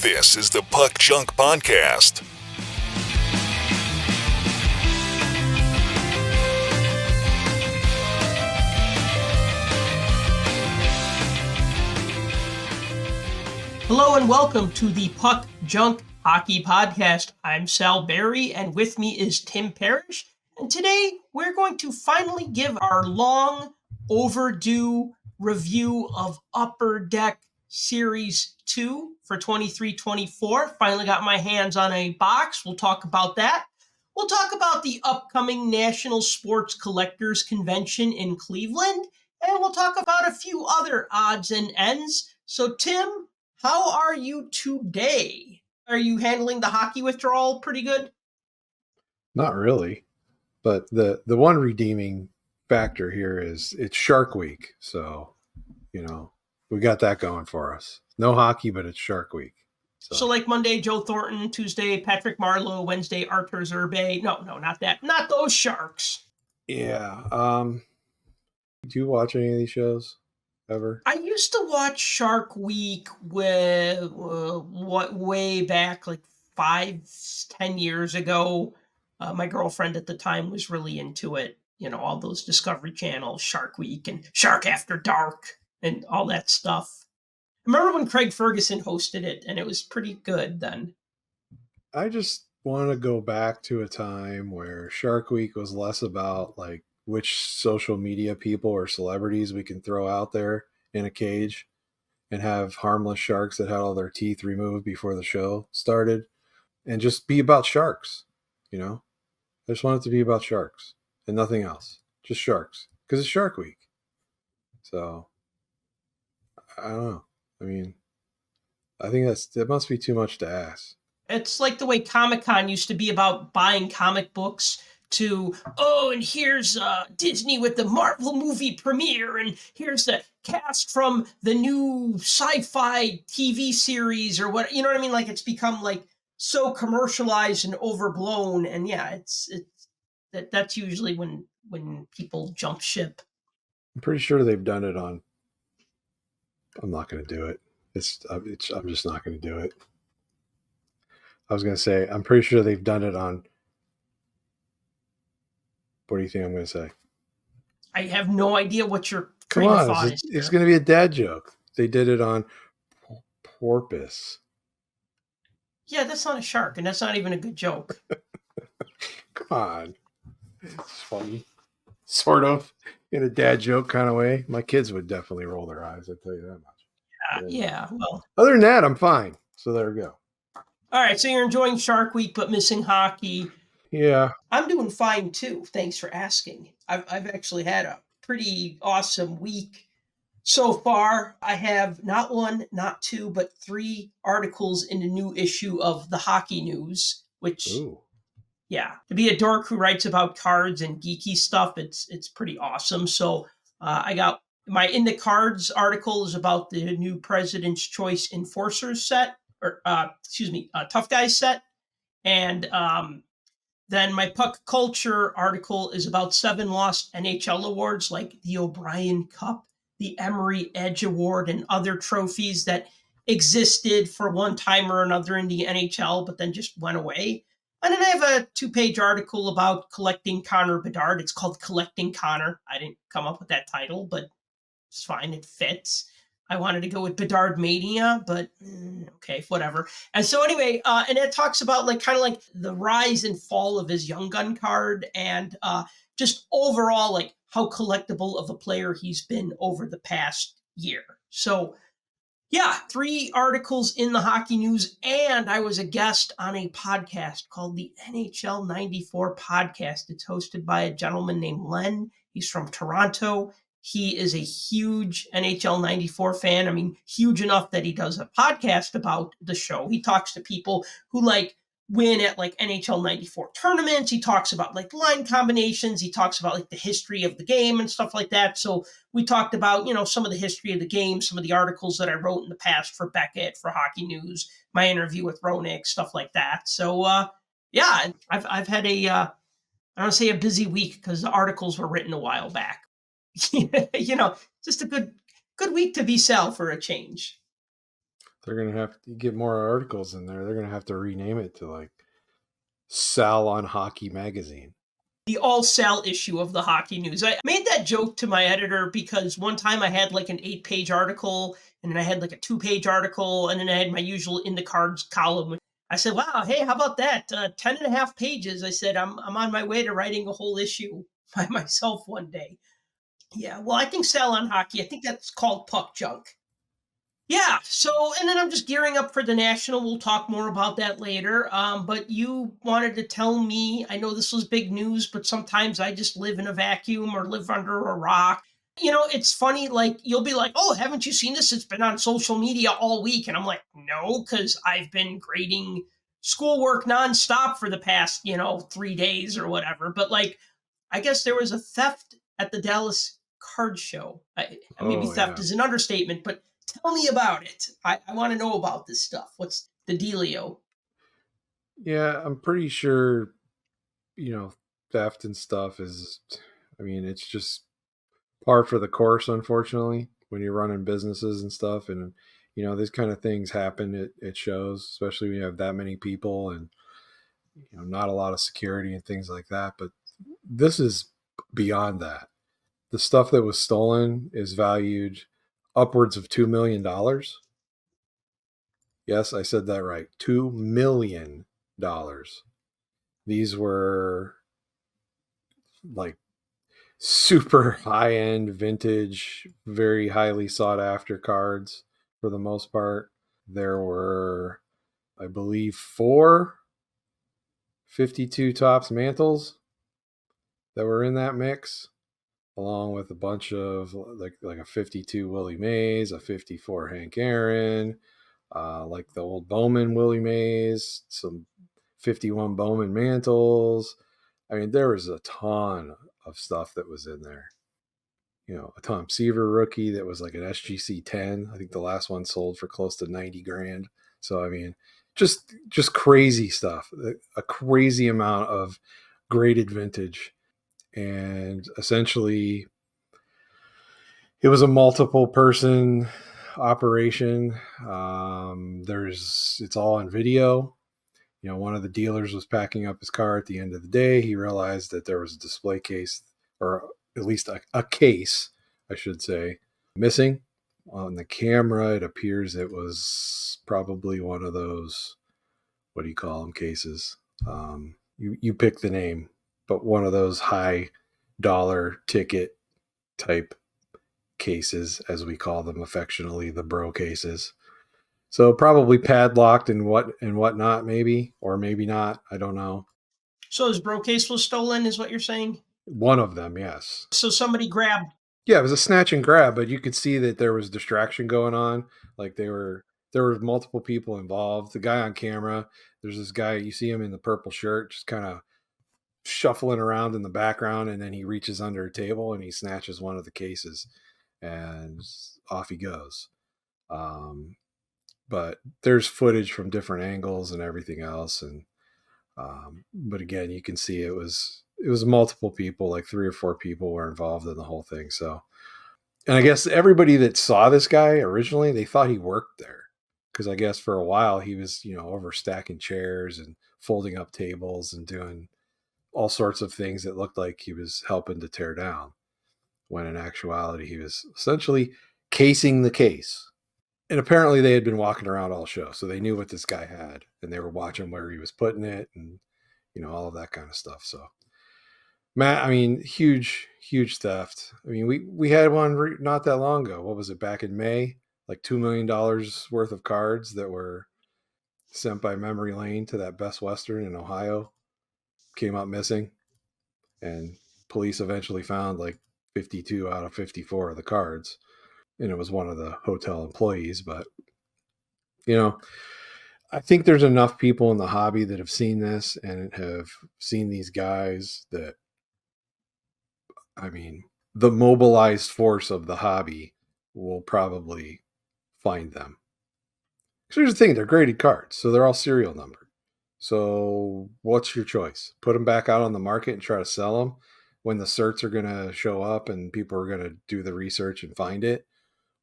This is the Puck Junk Podcast. Hello and welcome to the Puck Junk Hockey Podcast. I'm Sal Berry and with me is Tim Parish. And today we're going to finally give our long overdue review of Upper Deck Series 2 for 23-24. Finally got my hands on a box. We'll talk about that. We'll talk about the upcoming National Sports Collectors Convention in Cleveland. And we'll talk about a few other odds and ends. So Tim, how are you today? Are you handling the hockey withdrawal pretty good? Not really, but the one redeeming factor here is it's Shark Week, so we got that going for us. No hockey, but it's Shark Week. So like Monday, Joe Thornton, Tuesday, Patrick Marleau, Wednesday, Artur Zerbe. No, not that. Not those Sharks. Yeah. Do you watch any of these shows ever? I used to watch Shark Week with way back, like 5-10 years ago. My girlfriend at the time was really into it. You know, all those Discovery Channel, Shark Week and Shark After Dark and all that stuff. I remember when Craig Ferguson hosted it, and it was pretty good then. I just want to go back to a time where Shark Week was less about like which social media people or celebrities we can throw out there in a cage and have harmless sharks that had all their teeth removed before the show started, and just be about sharks. I just want it to be about sharks and nothing else, just sharks, because it's Shark Week. So I don't know. I mean, I think that must be too much to ask. It's like the way Comic-Con used to be about buying comic books to, and here's Disney with the Marvel movie premiere, and here's the cast from the new sci-fi TV series or what, you know what I mean? Like, it's become like so commercialized and overblown, and yeah, that's usually when people jump ship. I'm pretty sure they've done it on. I'm not going to do it. I'm just not going to do it. I was going to say, I'm pretty sure they've done it on. What do you think I'm going to say? I have no idea what your train of thought is. It's going to be a dad joke. They did it on porpoise. Yeah, that's not a shark, and that's not even a good joke. Come on. It's funny. Sort of. In a dad joke kind of way. My kids would definitely roll their eyes, I'll tell you that much. Yeah, well. Other than that, I'm fine. So there we go. All right, so you're enjoying Shark Week, but missing hockey. Yeah. I'm doing fine, too. Thanks for asking. I've actually had a pretty awesome week so far. I have not one, not two, but 3 articles in the new issue of the Hockey News, which... Ooh. Yeah, to be a dork who writes about cards and geeky stuff, it's pretty awesome. So I got my In the Cards article is about the new President's Choice Enforcers set, or Tough Guys set. And then my Puck Culture article is about 7 lost NHL awards like the O'Brien Cup, the Emery Edge Award, and other trophies that existed for one time or another in the NHL, but then just went away. And then I have a 2-page article about collecting Connor Bedard. It's called Collecting Connor. I didn't come up with that title, but it's fine. It fits. I wanted to go with Bedard Mania, but okay, whatever. And so anyway, and it talks about like kind of like the rise and fall of his Young Gun card and just overall like how collectible of a player he's been over the past year. So yeah, 3 articles in the Hockey News, and I was a guest on a podcast called the NHL 94 Podcast. It's hosted by a gentleman named Len. He's from Toronto. He is a huge NHL 94 fan. I mean, huge enough that he does a podcast about the show. He talks to people who like win at like NHL 94 tournaments. He talks about like line combinations. He talks about like the history of the game and stuff like that. So we talked about, some of the history of the game, some of the articles that I wrote in the past for Beckett, for Hockey News, my interview with Roenick, stuff like that. So, yeah, I've had I don't say a busy week because the articles were written a while back. Just a good week to be Sal for a change. They're going to have to get more articles in there. They're going to have to rename it to like Sal on Hockey Magazine. The all Sal issue of the hockey news. I made that joke to my editor because one time I had like an 8-page article, and then I had like a 2-page article, and then I had my usual in the cards column. I said, wow, hey, how about that? 10 and a half pages. I said, I'm on my way to writing a whole issue by myself one day. Yeah, well, I think Sal on hockey, I think that's called puck junk. Yeah, so, and then I'm just gearing up for the National. We'll talk more about that later. But you wanted to tell me, I know this was big news, but sometimes I just live in a vacuum or live under a rock. It's funny, like, you'll be like, oh, haven't you seen this? It's been on social media all week. And I'm like, no, because I've been grading schoolwork nonstop for the past, 3 days or whatever. But, like, I guess there was a theft at the Dallas card show. Maybe Oh, theft yeah. is an understatement, but tell me about it. I want to know about this stuff. What's the dealio? Yeah, I'm pretty sure, theft and stuff it's just par for the course, unfortunately, when you're running businesses and stuff. And, these kind of things happen at shows, especially when you have that many people and, not a lot of security and things like that. But this is beyond that. The stuff that was stolen is valued upwards of $2 million. Yes, I said that right. $2 million. These were like super high end vintage, very highly sought after cards for the most part. There were, I believe, 4 52 tops mantles that were in that mix, along with a bunch of like a 52 Willie Mays, a 54 Hank Aaron, like the old Bowman Willie Mays, some 51 Bowman mantles. I mean, there was a ton of stuff that was in there. A Tom Seaver rookie that was like an SGC 10. I think the last one sold for close to 90 grand. So, I mean, just crazy stuff, a crazy amount of graded vintage. And essentially, it was a multiple person operation. It's all on video. One of the dealers was packing up his car at the end of the day. He realized that there was a display case, or at least a case, I should say, missing. On the camera, it appears it was probably one of those, what do you call them, cases? You pick the name, but one of those high dollar ticket type cases, as we call them affectionately, the bro cases. So probably padlocked and whatnot, maybe, or maybe not. I don't know. So his bro case was stolen, is what you're saying? One of them, yes. So somebody grabbed. Yeah, it was a snatch and grab, but you could see that there was distraction going on. Like there were multiple people involved. The guy on camera, there's this guy, you see him in the purple shirt, just kind of shuffling around in the background, and then he reaches under a table and he snatches one of the cases, and off he goes. But there's footage from different angles and everything else, and but again, you can see it was multiple people, like 3 or 4 people were involved in the whole thing. So, and I guess everybody that saw this guy originally, they thought he worked there, because I guess for a while he was, over stacking chairs and folding up tables and doing all sorts of things that looked like he was helping to tear down, when in actuality he was essentially casing the case. And apparently they had been walking around all show, so they knew what this guy had, and they were watching where he was putting it, and all of that kind of stuff. So, Matt, I mean, huge theft. I mean, we had one not that long ago. What was it, back in May? Like $2 million worth of cards that were sent by memory lane to that Best Western in Ohio came up missing, and police eventually found like 52 out of 54 of the cards, and it was one of the hotel employees. But I think there's enough people in the hobby that have seen this and have seen these guys that, I mean, the mobilized force of the hobby will probably find them. Because here's the thing, they're graded cards, so they're all serial numbered. So what's your choice? Put them back out on the market and try to sell them when the certs are going to show up and people are going to do the research and find it?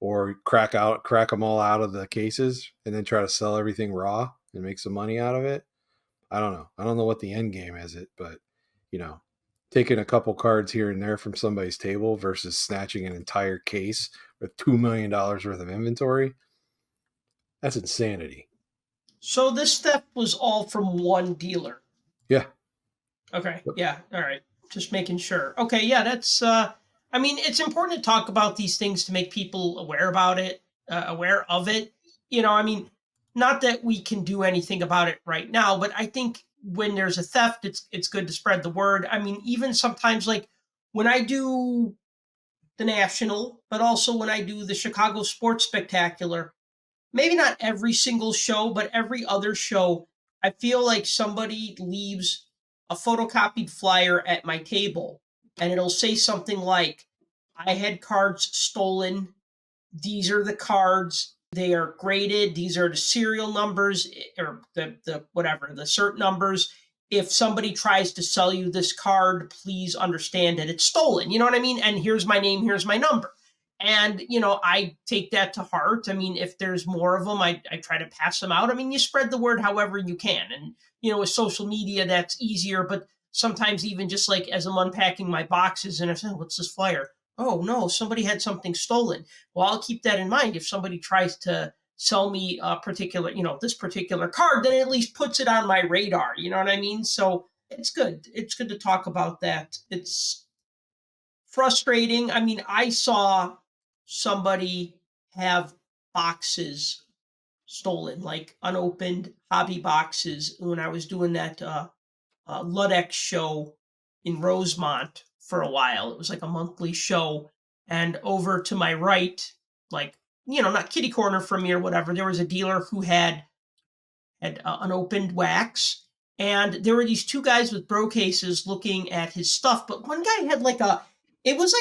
or crack them all out of the cases and then try to sell everything raw and make some money out of it. I don't know. I don't know what the end game is but you know, taking a couple cards here and there from somebody's table versus snatching an entire case with $2 million worth of inventory, that's insanity. So this theft was all from one dealer. Yeah. Okay. Yeah. All right. Just making sure. Okay. Yeah. That's. I mean, it's important to talk about these things to make people aware about it, aware of it. I mean, not that we can do anything about it right now, but I think when there's a theft, it's good to spread the word. I mean, even sometimes like when I do the National, but also when I do the Chicago Sports Spectacular, maybe not every single show, but every other show, I feel like somebody leaves a photocopied flyer at my table and it'll say something like, I had cards stolen. These are the cards. They are graded. These are the serial numbers or the whatever, the cert numbers. If somebody tries to sell you this card, please understand that it's stolen. You know what I mean? And here's my name, here's my number. And, I take that to heart. I mean, if there's more of them, I try to pass them out. I mean, you spread the word however you can. And, with social media, that's easier. But sometimes, even just like as I'm unpacking my boxes and I say, what's this flyer? Oh, no, somebody had something stolen. Well, I'll keep that in mind. If somebody tries to sell me a particular, this particular card, then it at least puts it on my radar. You know what I mean? So it's good. It's good to talk about that. It's frustrating. I mean, I saw somebody have boxes stolen, like unopened hobby boxes, when I was doing that Ludex show in Rosemont for a while. It was like a monthly show. And over to my right, like, not kitty corner from me or whatever, there was a dealer who had unopened wax. And there were these two guys with bro cases looking at his stuff. But one guy had like it was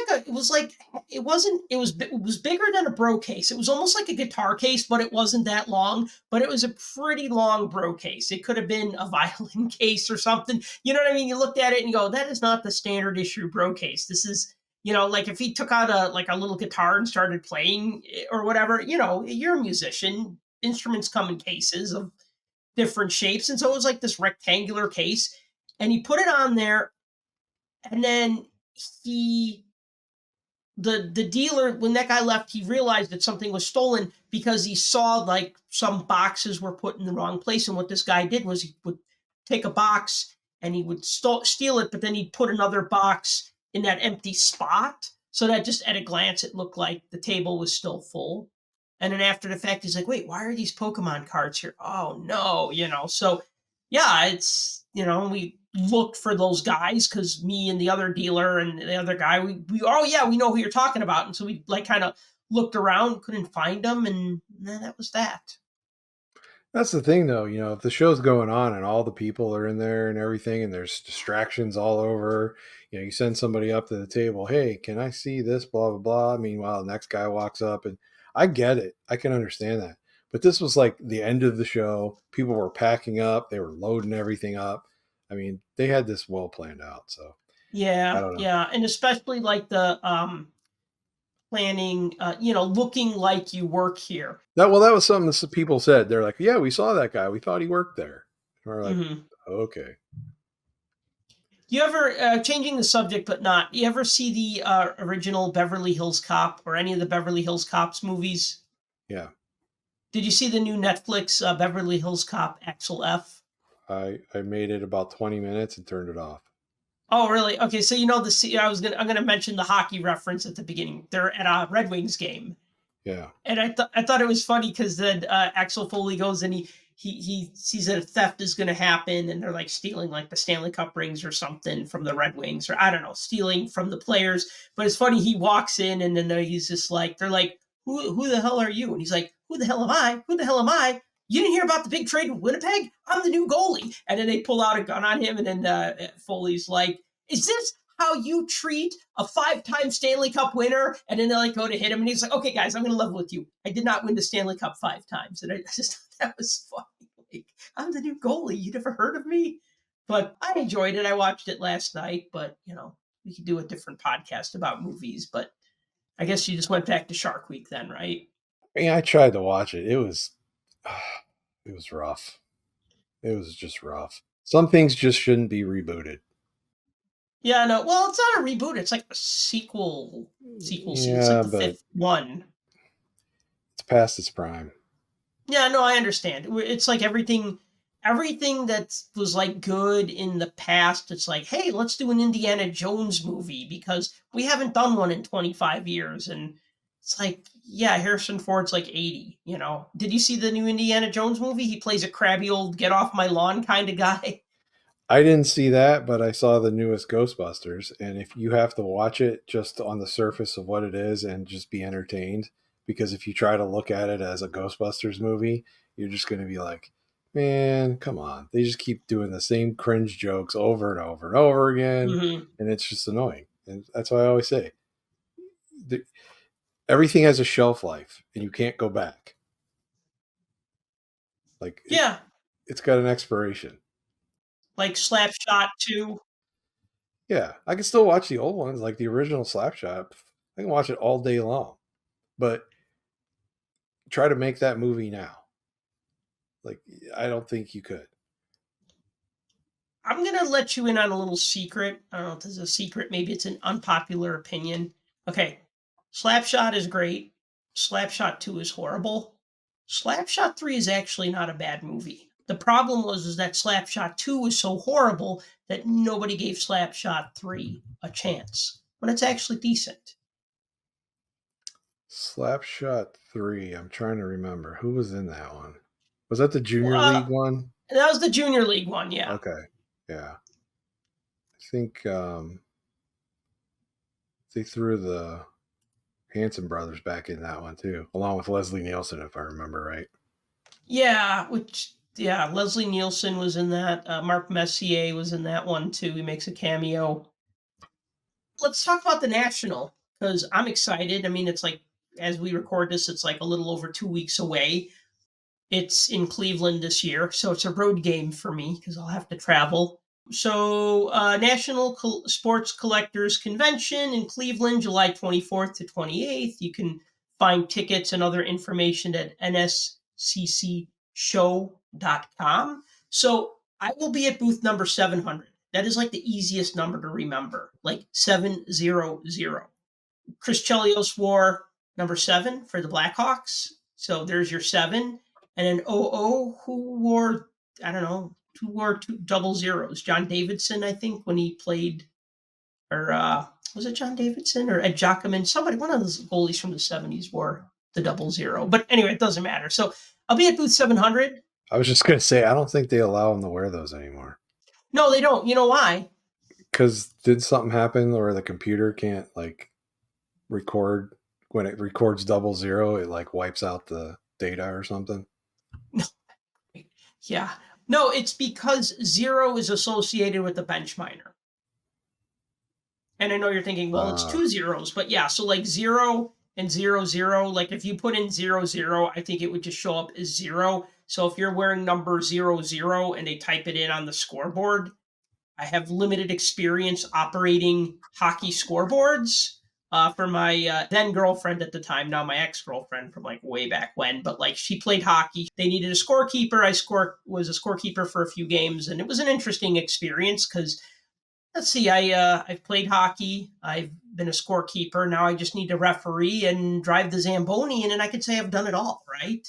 bigger than a bro case. It was almost like a guitar case, but it wasn't that long, but it was a pretty long bro case. It could have been a violin case or something. You know what I mean? You looked at it and you go, that is not the standard issue bro case. This is, like if he took out a little guitar and started playing or whatever, you're a musician. Instruments come in cases of different shapes. And so it was like this rectangular case. And he put it on there. And then the dealer, when that guy left, he realized that something was stolen because he saw like some boxes were put in the wrong place. And what this guy did was he would take a box and he would steal it, but then he'd put another box in that empty spot. So that just at a glance, it looked like the table was still full. And then after the fact, he's like, wait, why are these Pokemon cards here? Oh, no, So, yeah, it's, we looked for those guys because me and the other dealer and the other guy, oh, yeah, we know who you're talking about. And so we like kind of looked around, couldn't find them. And that was that. That's the thing, though. If the show's going on and all the people are in there and everything, and there's distractions all over, you send somebody up to the table, hey, can I see this, blah, blah, blah. Meanwhile, the next guy walks up, and I get it. I can understand that. But this was like the end of the show. People were packing up. They were loading everything up. They had this well planned out. So I Yeah, don't know. yeah. And especially like the planning, looking like you work here. That was something that some people said. They're like, yeah, we saw that guy. We thought he worked there. And we're like, Mm-hmm. okay. You ever, changing the subject, but not, you ever see the original Beverly Hills Cop or any of the Beverly Hills Cops movies? Yeah. Did you see the new Netflix Beverly Hills Cop Axel F? I made it about 20 minutes and turned it off. Oh, really? Okay, so I'm gonna mention the hockey reference at the beginning. They're at a Red Wings game, Yeah. and I thought it was funny because then Axel Foley goes and he sees that a theft is going to happen, and they're like stealing like the Stanley Cup rings or something from the Red Wings, or I don't know, stealing from the players. But it's funny, he walks in and then he's just like, they're like, who the hell are you? And he's like, who the hell am I? Who the hell am I? You didn't hear about the big trade with Winnipeg? I'm the new goalie. And then they pull out a gun on him, and then Foley's like, is this how you treat a 5-time Stanley Cup winner? And then they like go to hit him, and he's like, okay, guys, I'm going to level with you. I did not win the Stanley Cup 5 times. And I just thought that was funny. Like, I'm the new goalie. You never heard of me? But I enjoyed it. I watched it last night, but we could do a different podcast about movies. But I guess you just went back to Shark Week then, right? I tried to watch it. It was rough. It was just rough. Some things just shouldn't be rebooted. Yeah, no. Well, it's not a reboot. It's like a sequel. It's like Yeah, the but fifth one. it's past its prime. Yeah, no, I understand. It's like everything that was like good in the past. It's like, hey, let's do an Indiana Jones movie because we haven't done one in 25 years. And it's like, yeah, Harrison Ford's like 80. Did you see the new Indiana Jones movie? He plays a crabby old get off my lawn kind of guy. I didn't see that, but I saw the newest Ghostbusters. And if you have to watch it just on the surface of what it is and just be entertained, because if you try to look at it as a Ghostbusters movie, you're just going to be like, man, come on. They just keep doing the same cringe jokes over and over and over again. Hmm. And it's just annoying. And that's why I always say everything has a shelf life and you can't go back. Like Yeah, it's got an expiration. like Slapshot 2. Yeah, I can still watch the old ones, like the original Slapshot. I can watch it all day long. But try to make that movie now. Like, I don't think you could. I'm going to let you in on a little secret. I don't know if this is a secret. Maybe it's an unpopular opinion. Okay. Slapshot is great. Slapshot 2 is horrible. Slapshot 3 is actually not a bad movie. The problem is that Slapshot 2 was so horrible that nobody gave Slapshot 3 a chance. But it's actually decent. Slapshot 3, I'm trying to remember. Who was in that one? Was that the Junior Uh, League one? that was the Junior League one, yeah. Okay. Yeah. I think they threw the Hanson brothers back in that one too, along with Leslie Nielsen, if I remember right. Yeah, Leslie Nielsen was in that. Mark Messier was in that one too. He makes a cameo. Let's talk about the National because I'm excited. I mean, it's like as we record this, it's like a little over 2 weeks away. It's in Cleveland this year, so it's a road game for me because I'll have to travel. So, National Sports Collectors Convention in Cleveland, July 24th to 28th. You can find tickets and other information at nsccshow.com. So, I will be at booth number 700. That is like the easiest number to remember, like 700. Chris Chelios wore number 7 for the Blackhawks. So there's your 7. And then who wore, I don't know, who wore two double zeros? John Davidson, I think, when he played, or was it John Davidson or Ed Jockerman? Somebody, one of those goalies from the 70s wore the double zero. But anyway, it doesn't matter. So I'll be at booth 700. I was just going to say, I don't think they allow them to wear those anymore. No, they don't. You know why? Because did something happen where the computer can't like record when it records 00? It like wipes out the data or something. Yeah. No, it's because 0 is associated with the bench minor. And I know you're thinking, well, it's 2 zeros, but yeah, so like 0 and 00, like if you put in 00, I think it would just show up as 0. So if you're wearing number 00 and they type it in on the scoreboard, I have limited experience operating hockey scoreboards for my then girlfriend at the time, now my ex girlfriend from like way back when. But like she played hockey, they needed a scorekeeper. I was a scorekeeper for a few games, and it was an interesting experience because let's see, I've played hockey, I've been a scorekeeper. Now I just need to referee and drive the Zamboni, and then I could say I've done it all, right?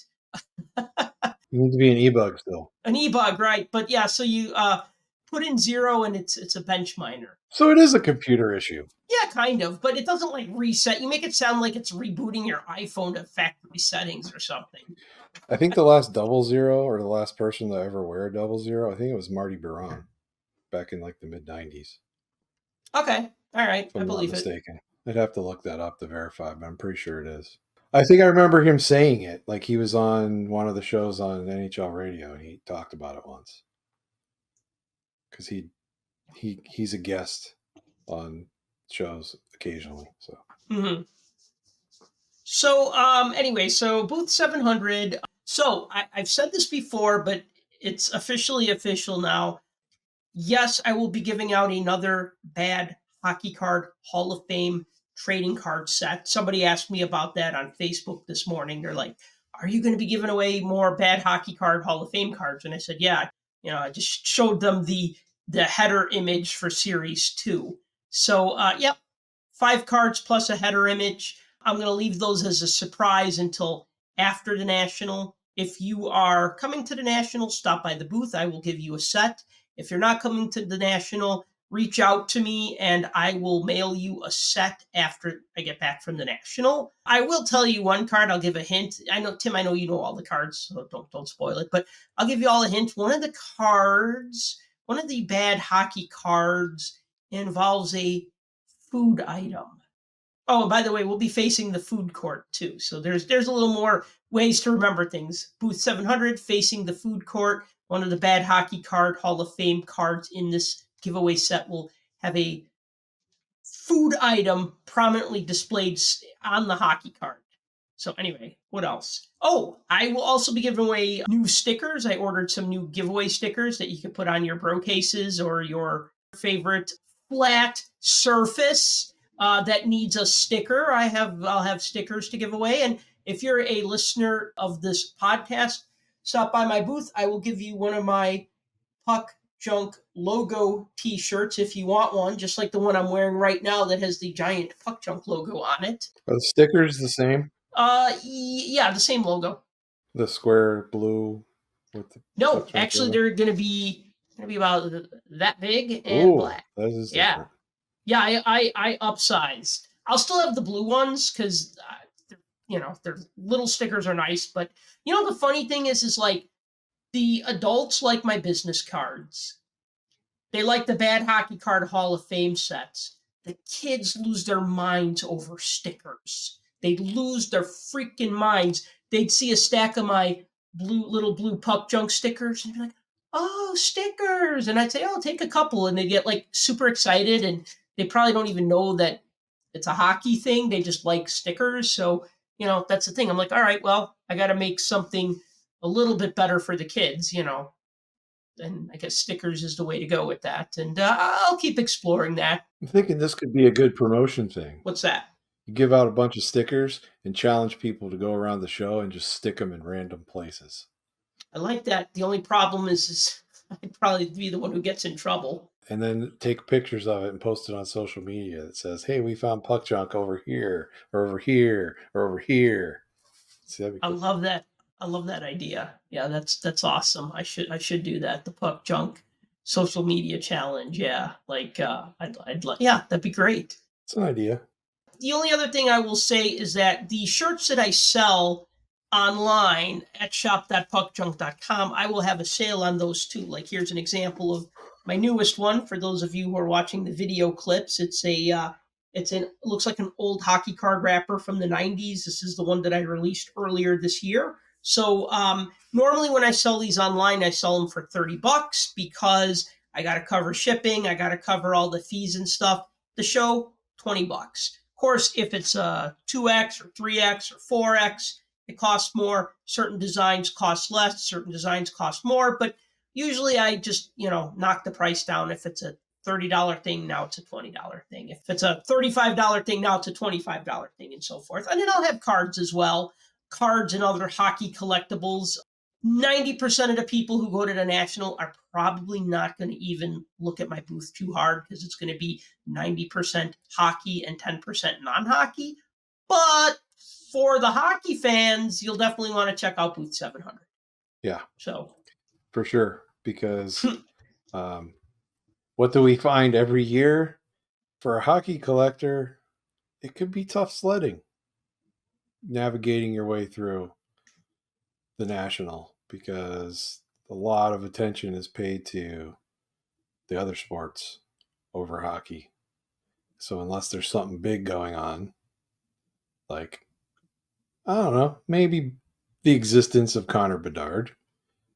You need to be an e-bug still. An e-bug, right? But yeah, so you put in 0 and it's a bench minor. So it is a computer issue. Yeah, kind of, but it doesn't like reset. You make it sound like it's rebooting your iPhone to factory settings or something. I think the last 00 or the last person to ever wear a 00, I think it was Marty Baron back in like the mid 90s. Okay, all right, If I I'm not believe it. mistaken. I'd have to look that up to verify, but I'm pretty sure it is. I think I remember him saying it. Like he was on one of the shows on NHL radio and he talked about it once. Because he's a guest on shows occasionally. So Mm-hmm. So anyway, so booth 700. So I've said this before, but it's officially official now. Yes, I will be giving out another bad hockey card Hall of Fame trading card set. Somebody asked me about that on Facebook this morning. They're like, "Are you going to be giving away more bad hockey card Hall of Fame cards?" And I said, "Yeah." I just showed them the header image for Series 2. So, yep, 5 cards plus a header image. I'm going to leave those as a surprise until after the National. If you are coming to the National, stop by the booth. I will give you a set. If you're not coming to the National, reach out to me and I will mail you a set after I get back from the National. I will tell you one card. I'll give a hint. I know, Tim, I know you know all the cards, so don't spoil it, but I'll give you all a hint. One of the bad hockey cards involves a food item. Oh, and by the way, we'll be facing the food court too. So there's a little more ways to remember things. Booth 700 facing the food court. One of the bad hockey card Hall of Fame cards in this giveaway set will have a food item prominently displayed on the hockey card. So anyway, what else? Oh, I will also be giving away new stickers. I ordered some new giveaway stickers that you can put on your bro cases or your favorite flat surface that needs a sticker. I'll have stickers to give away. And if you're a listener of this podcast, stop by my booth. I will give you one of my Puck Junk logo t-shirts if you want one, just like the one I'm wearing right now that has the giant Puck Junk logo on it. Are the stickers the same? Yeah, the same logo. The square blue with the No, actually, they're gonna be about that big and black. That is different. Yeah, I upsized. I'll still have the blue ones because their little stickers are nice. But the funny thing is like the adults like my business cards. They like the bad hockey card Hall of Fame sets. The kids lose their minds over stickers. They lose their freaking minds. They'd see a stack of my little blue Puck Junk stickers and be like, "Oh, stickers!" And I'd say, "Oh, take a couple," and they get like super excited, and they probably don't even know that it's a hockey thing. They just like stickers. So that's the thing. I'm like, all right, well, I got to make something a little bit better for the kids. And I guess stickers is the way to go with that. And I'll keep exploring that. I'm thinking this could be a good promotion thing. What's that? You give out a bunch of stickers and challenge people to go around the show and just stick them in random places. I like that. The only problem is I'd probably be the one who gets in trouble. And then take pictures of it and post it on social media that says, "Hey, we found Puck Junk over here, or over here, or over here." See, that'd be cool. I love that idea. Yeah, that's awesome. I should do that. The Puck Junk social media challenge. Yeah, like yeah, that'd be great. It's an idea. The only other thing I will say is that the shirts that I sell online at shop.puckjunk.com, I will have a sale on those too. Like here's an example of my newest one. For those of you who are watching the video clips, it looks like an old hockey card wrapper from the 90s. This is the one that I released earlier this year. So normally when I sell these online, I sell them for $30 because I got to cover shipping. I got to cover all the fees and stuff. The show, $20. Of course, if it's a 2X or 3X or 4X, it costs more. Certain designs cost less. Certain designs cost more. But usually I just, knock the price down. If it's a $30 thing, now it's a $20 thing. If it's a $35 thing, now it's a $25 thing, and so forth. And then I'll have cards as well. Cards and other hockey collectibles. 90% of the people who go to the National are probably not going to even look at my booth too hard because it's going to be 90% hockey and 10% non-hockey. But for the hockey fans, you'll definitely want to check out booth 700. Yeah. So for sure, because what do we find every year? For a hockey collector, it could be tough sledding, navigating your way through the National, because a lot of attention is paid to the other sports over hockey. So unless there's something big going on, like, I don't know, maybe the existence of Connor Bedard,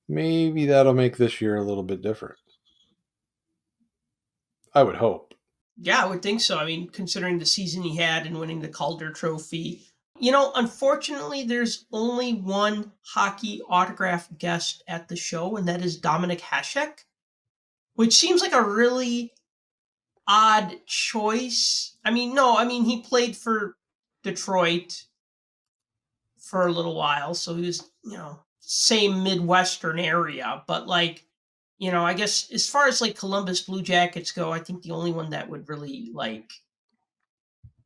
maybe that'll make this year a little bit different. I would hope. Yeah, I would think so. I mean, considering the season he had and winning the Calder Trophy. Unfortunately, there's only one hockey autograph guest at the show, and that is Dominik Hasek, which seems like a really odd choice. I mean, no, I mean, he played for Detroit for a little while, so he was, same Midwestern area. But like, I guess as far as like Columbus Blue Jackets go, I think the only one that would really like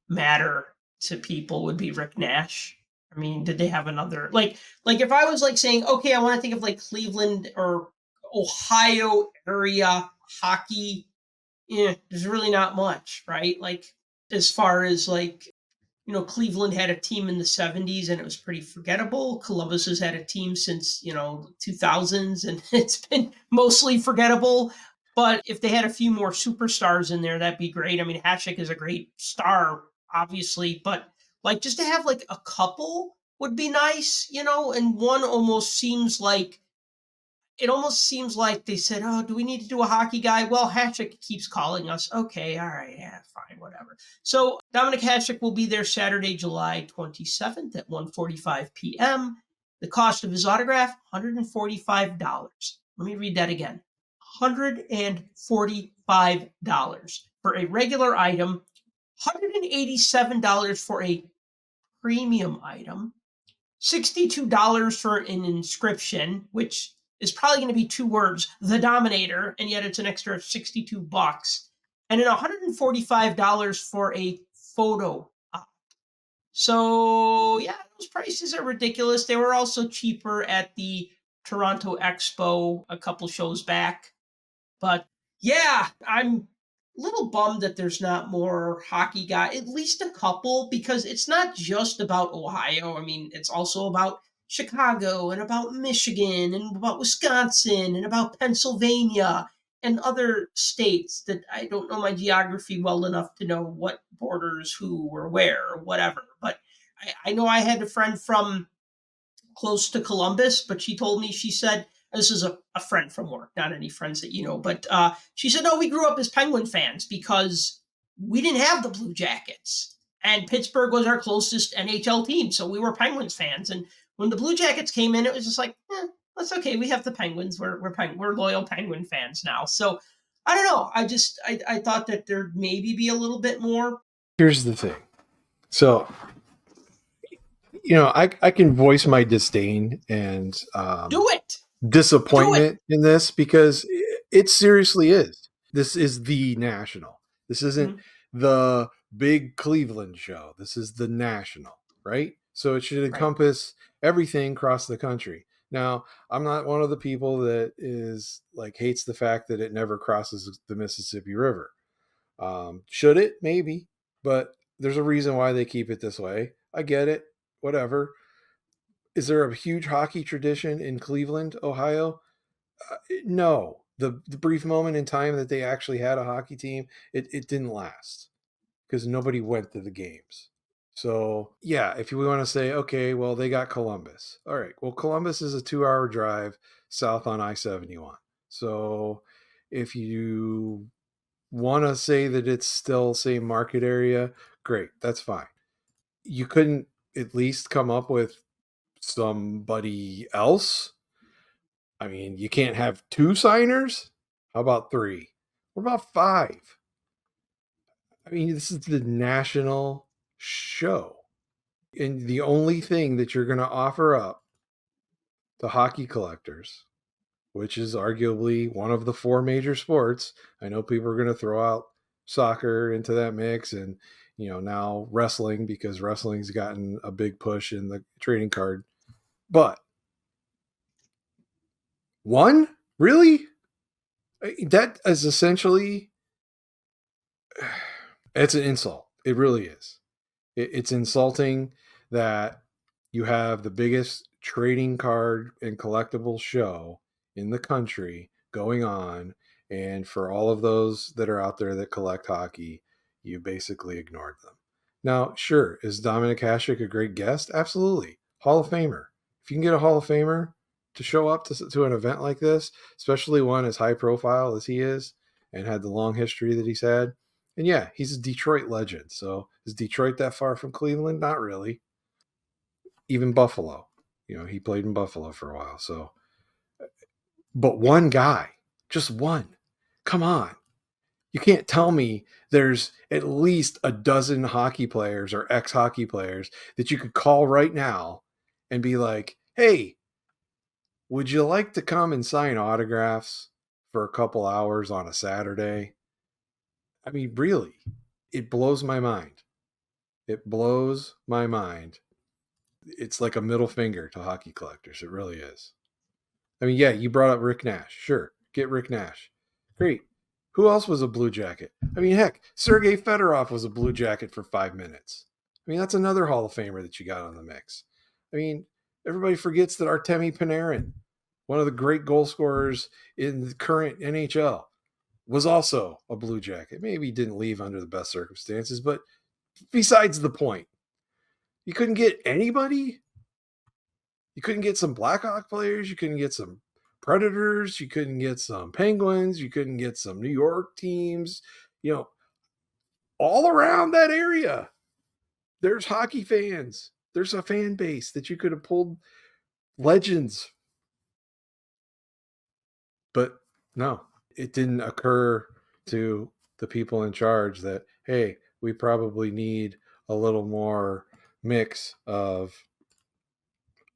matter to people would be Rick Nash. I mean, did they have another like if I was like saying, okay, I want to think of like Cleveland or Ohio area hockey, there's really not much, right? Like as far as like Cleveland had a team in the 70s and it was pretty forgettable. Columbus has had a team since, 2000s and it's been mostly forgettable. But if they had a few more superstars in there, that'd be great. I mean, Hasek is a great star, obviously, but like just to have like a couple would be nice, and one almost seems like they said, "Oh, do we need to do a hockey guy?" Well, Hatchick keeps calling us. Okay, all right, yeah, fine, whatever. So Dominic Hatchick will be there Saturday, July 27th at 1:45 p.m. The cost of his autograph, $145. Let me read that again. $145 for a regular item, $187 for a premium item, $62 for an inscription, which is probably going to be two words, the Dominator, and yet it's an extra $62, and then $145 for a photo op. So yeah, those prices are ridiculous. They were also cheaper at the Toronto Expo a couple shows back. But yeah, I'm a little bummed that there's not more hockey guy, at least a couple, because it's not just about Ohio. I mean, it's also about Chicago and about Michigan and about Wisconsin and about Pennsylvania and other states that I don't know my geography well enough to know what borders who or where or whatever. But I know I had a friend from close to Columbus, but she told me, she said, this is a friend from work, not any friends that you know, but she said, no, we grew up as Penguin fans because we didn't have the Blue Jackets. And Pittsburgh was our closest NHL team. So we were Penguins fans. And when the Blue Jackets came in, it was just like, that's okay. We have the Penguins. We're loyal Penguin fans now. So I don't know. I thought that there'd maybe be a little bit more. Here's the thing. So, I can voice my disdain and Do it. disappointment in this because it seriously is. This is the national. This isn't the big Cleveland show. This is the national, right? So it should encompass everything across the country. Now, I'm not one of the people that is like hates the fact that it never crosses the Mississippi River. Should it? Maybe, but there's a reason why they keep it this way. I get it. Whatever. Is there a huge hockey tradition in Cleveland, Ohio? No. The brief moment in time that they actually had a hockey team, it didn't last because nobody went to the games. So, yeah, if you want to say, okay, well, they got Columbus. All right. Well, Columbus is a 2-hour drive south on I-71. So, if you want to say that it's still same market area, great. That's fine. You couldn't at least come up with somebody else? I mean, you can't have 2 signers? How about 3? What about 5? I mean, this is the national show. And the only thing that you're going to offer up to hockey collectors, which is arguably one of the 4 major sports. I know people are going to throw out soccer into that mix and, now wrestling because wrestling's gotten a big push in the trading card. But 1? Really? That is essentially, it's an insult. It really is. It's insulting that you have the biggest trading card and collectible show in the country going on, and for all of those that are out there that collect hockey, you basically ignored them. Now, sure, is Dominic Hasek a great guest? Absolutely. Hall of Famer. If you can get a Hall of Famer to show up to an event like this, especially one as high profile as he is and had the long history that he's had, and yeah, he's a Detroit legend. So is Detroit that far from Cleveland? Not really. Even Buffalo. He played in Buffalo for a while. So, but one guy, just one. Come on. You can't tell me there's at least a dozen hockey players or ex-hockey players that you could call right now and be like, hey, would you like to come and sign autographs for a couple hours on a Saturday? I mean, really, it blows my mind. It blows my mind. It's like a middle finger to hockey collectors. It really is. I mean, yeah, you brought up Rick Nash. Sure, get Rick Nash. Great. Who else was a Blue Jacket? I mean, heck, Sergei Fedorov was a Blue Jacket for 5 minutes. I mean, that's another Hall of Famer that you got on the mix. I mean, everybody forgets that Artemi Panarin, one of the great goal scorers in the current NHL, was also a Blue Jacket. Maybe he didn't leave under the best circumstances, but besides the point, you couldn't get anybody. You couldn't get some Blackhawk players. You couldn't get some Predators. You couldn't get some Penguins. You couldn't get some New York teams. You know, all around that area, there's hockey fans. There's a fan base that you could have pulled legends. But no, it didn't occur to the people in charge that, hey, we probably need a little more mix of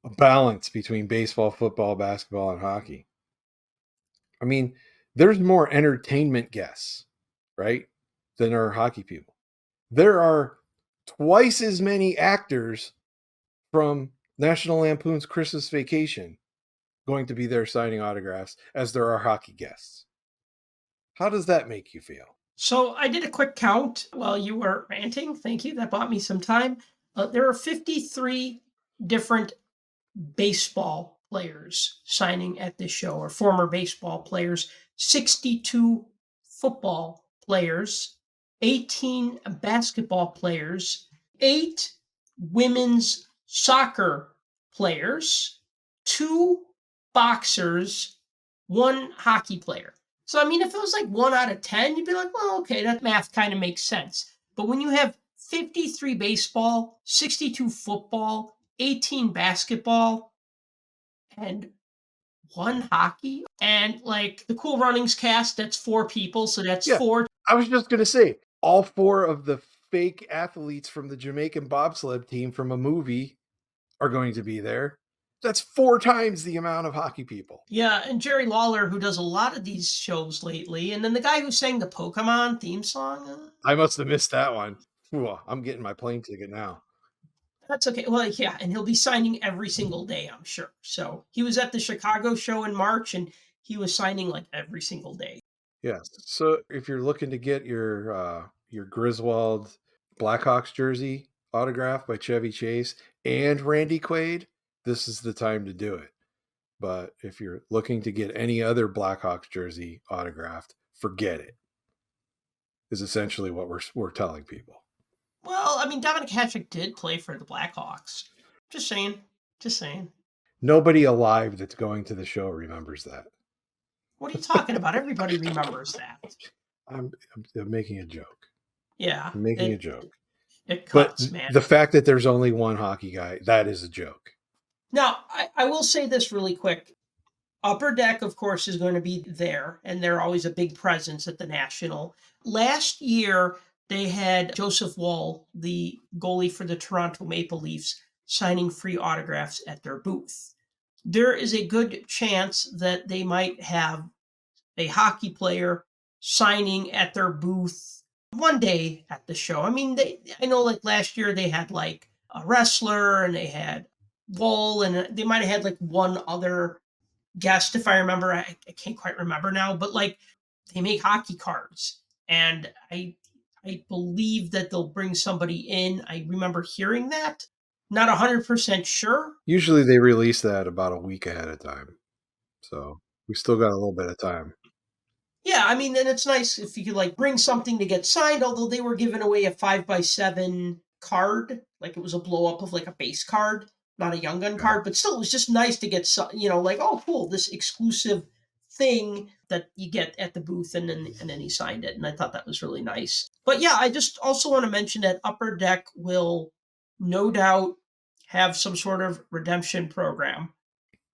a balance between baseball, football, basketball, and hockey. I mean, there's more entertainment guests, right, than there are hockey people. There are twice as many actors from National Lampoon's Christmas Vacation going to be there signing autographs as there are hockey guests. How does that make you feel? So I did a quick count while you were ranting. Thank you. That bought me some time. There are 53 different baseball players signing at this show, or former baseball players, 62 football players, 18 basketball players, 8 women's soccer players, 2 boxers, 1 hockey player. So, I mean, if it was like 1 out of 10, you'd be like, well, okay, that math kind of makes sense. But when you have 53 baseball, 62 football, 18 basketball, and 1 hockey, and like the Cool Runnings cast, that's 4 people. So that's Yeah. 4. I was just going to say, all 4 of the fake athletes from the Jamaican bobsled team from a movie are going to be there. That's 4 times the amount of hockey people. Yeah, and Jerry Lawler, who does a lot of these shows lately, and then the guy who sang the Pokemon theme song. I must have missed that one. Ooh, I'm getting my plane ticket now. That's okay. Well, yeah, and he'll be signing every single day, I'm sure. So he was at the Chicago show in March, and he was signing like every single day. Yes. So if you're looking to get your Griswold Blackhawks jersey autographed by Chevy Chase and Randy Quaid, this is the time to do it. But if you're looking to get any other Blackhawks jersey autographed, forget it. Is essentially what we're telling people. Well, I mean, Dominic Hasek did play for the Blackhawks. Just saying. Just saying. Nobody alive that's going to the show remembers that. What are you talking about? Everybody remembers that. I'm making a joke. Yeah. I'm making a joke. It cuts, man. The fact that there's only one hockey guy, that is a joke. Now, I will say this really quick. Upper Deck, of course, is going to be there, and they're always a big presence at the National. Last year, they had Joseph Woll, the goalie for the Toronto Maple Leafs, signing free autographs at their booth. There is a good chance that they might have a hockey player signing at their booth one day at the show. I mean, I know like last year they had like a wrestler and they had Woll, and they might have had like one other guest, if I remember. I can't quite remember now, but like they make hockey cards, and I believe that they'll bring somebody in. I remember hearing that. Not 100% sure. Usually they release that about a week ahead of time. So we still got a little bit of time. Yeah, I mean, and it's nice if you could like bring something to get signed, although they were giving away a 5x7 card. Like it was a blow up of like a base card, not a Young Gun card, but still it was just nice to get, like, oh, cool, this exclusive thing that you get at the booth, and then he signed it, and I thought that was really nice. But yeah, I just also want to mention that Upper Deck will no doubt have some sort of redemption program.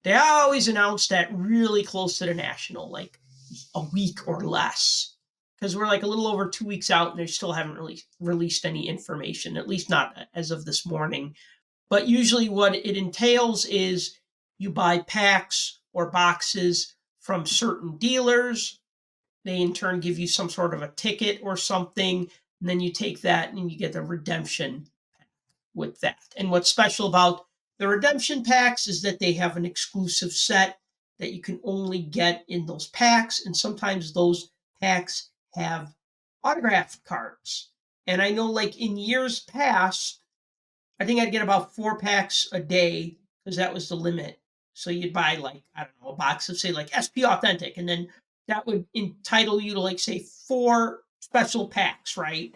They always announce that really close to the National, like a week or less, because we're like a little over 2 weeks out and they still haven't really released any information, at least not as of this morning. But usually, what it entails is you buy packs or boxes from certain dealers. They in turn give you some sort of a ticket or something, and then you take that and you get a redemption with that. And what's special about the redemption packs is that they have an exclusive set that you can only get in those packs, and sometimes those packs have autographed cards. And I know, like in years past, I think I'd get about 4 packs a day because that was the limit. So you'd buy like, I don't know, a box of say like SP Authentic, and then that would entitle you to like say 4 special packs, right?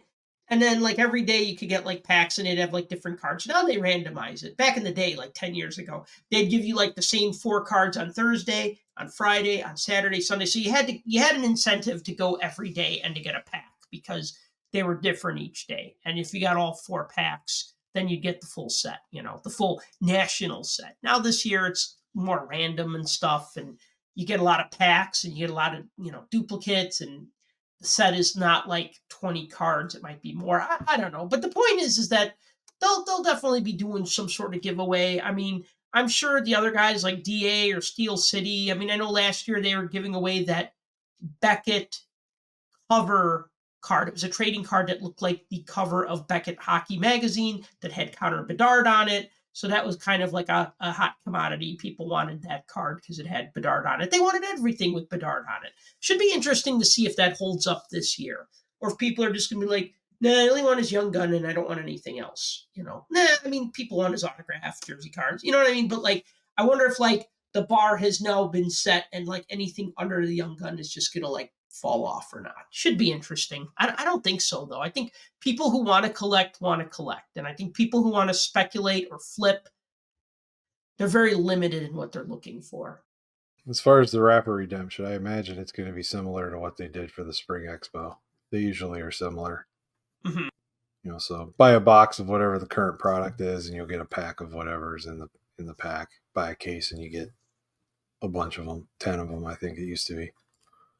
And then like every day you could get like packs and they'd have like different cards. Now they randomize it. Back in the day, like 10 years ago, they'd give you like the same 4 cards on Thursday, on Friday, on Saturday, Sunday. So you had an incentive to go every day and to get a pack because they were different each day. And if you got all 4 packs, then you get the full set, the full national set. Now this year it's more random and stuff, and you get a lot of packs and you get a lot of, duplicates, and the set is not like 20 cards. It might be more. I don't know. But the point is that they'll definitely be doing some sort of giveaway. I mean, I'm sure the other guys like DA or Steel City. I mean, I know last year they were giving away that Beckett cover card. It was a trading card that looked like the cover of Beckett Hockey Magazine that had Connor Bedard on it. So that was kind of like a hot commodity. People wanted that card because it had Bedard on it. They wanted everything with Bedard on it. Should be interesting to see if that holds up this year. Or if people are just going to be like, nah, I only want his Young Gun and I don't want anything else. I mean, people want his autographed jersey cards. You know what I mean? But like, I wonder if like the bar has now been set and like anything under the Young Gun is just going to like fall off or not. Should be interesting. I don't think so, though. I think people who want to collect. And I think people who want to speculate or flip, they're very limited in what they're looking for. As far as the wrapper redemption, I imagine it's going to be similar to what they did for the Spring Expo. They usually are similar. Mm-hmm. So buy a box of whatever the current product is, and you'll get a pack of whatever's in the pack. Buy a case, and you get a bunch of them, 10 of them, I think it used to be.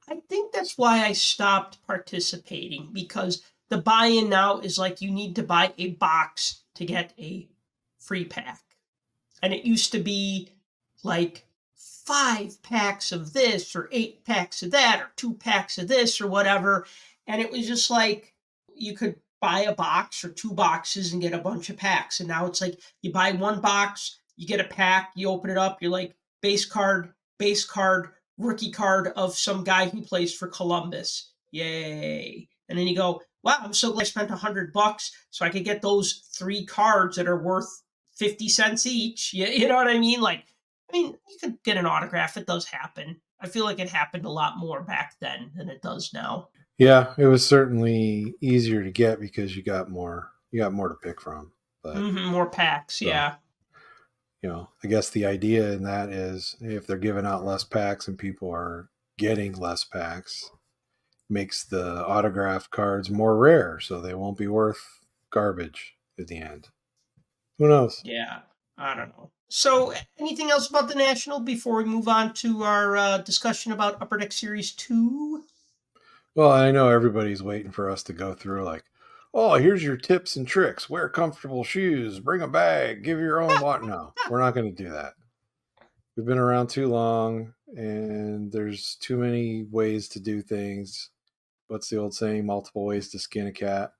I think that's why I stopped participating, because the buy-in now is like you need to buy a box to get a free pack. And it used to be like 5 packs of this or 8 packs of that or 2 packs of this or whatever. And it was just like you could buy a box or 2 boxes and get a bunch of packs. And now it's like you buy 1 box, you get a pack, you open it up, you're like base card, rookie card of some guy who plays for Columbus. Yay. And then you go, wow, I'm so glad I spent $100 so I could get those 3 cards that are worth 50 cents each. You know what I mean? Like, you could get an autograph. It does happen. I feel like it happened a lot more back then than it does now. Yeah, it was certainly easier to get because you got more to pick from. But more packs, yeah. I guess the idea in that is if they're giving out less packs and people are getting less packs, makes the autographed cards more rare, so they won't be worth garbage at the end. Who knows? Yeah, I don't know. So, anything else about the National before we move on to our discussion about Upper Deck Series 2? Well, I know everybody's waiting for us to go through like, oh, here's your tips and tricks. Wear comfortable shoes. Bring a bag. Give your own water. No, we're not going to do that. We've been around too long, and there's too many ways to do things. What's the old saying? Multiple ways to skin a cat.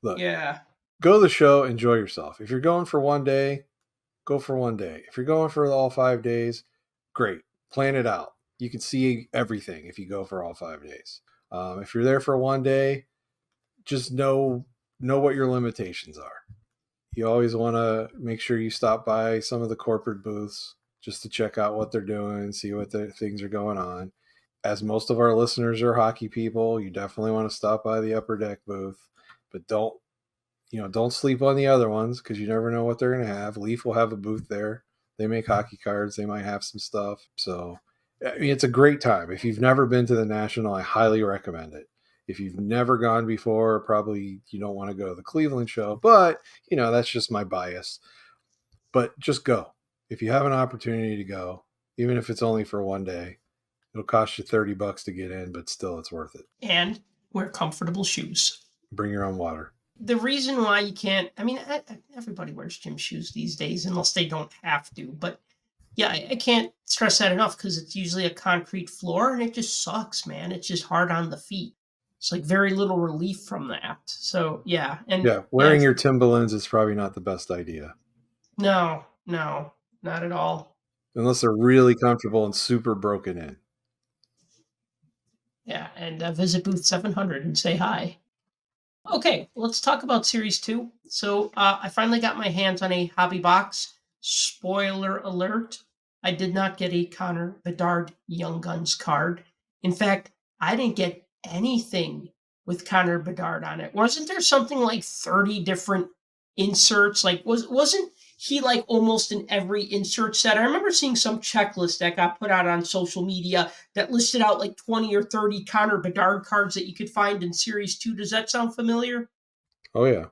Look, Yeah. Go to the show, enjoy yourself. If you're going for one day, go for one day. If you're going for all 5 days, great. Plan it out. You can see everything if you go for all 5 days. If you're there for one day, just know what your limitations are. You always want to make sure you stop by some of the corporate booths just to check out what they're doing, see what things are going on. As most of our listeners are hockey people, you definitely want to stop by the Upper Deck booth, but don't sleep on the other ones because you never know what they're going to have. Leaf will have a booth there. They make hockey cards. They might have some stuff. So, it's a great time. If you've never been to the National, I highly recommend it. If you've never gone before, probably you don't want to go to the Cleveland show, but that's just my bias. But just go. If you have an opportunity to go, even if it's only for one day, it'll cost you $30 to get in, but still it's worth it. And Wear comfortable shoes. Bring your own water. The reason why you can't, I mean, everybody wears gym shoes these days unless they don't have to. But yeah, I can't stress that enough because it's usually a concrete floor and it just sucks, man. It's just hard on the feet. It's like very little relief from that. So yeah, and Yeah, wearing your Timberlands is probably not the best idea. no, not at all. Unless they're really comfortable and super broken in. Yeah, and visit booth 700 and say hi. Okay, let's talk about Series 2. So I finally got my hands on a hobby box. Spoiler alert, I did not get a Connor Bedard Young Guns card. In fact, I didn't get anything with Connor Bedard on it. Wasn't there something like 30 different inserts? Like wasn't he like almost in every insert set? I remember seeing some checklist that got put out on social media that listed out like 20 or 30 Connor Bedard cards that you could find in Series 2. Does that sound familiar? Oh, yeah.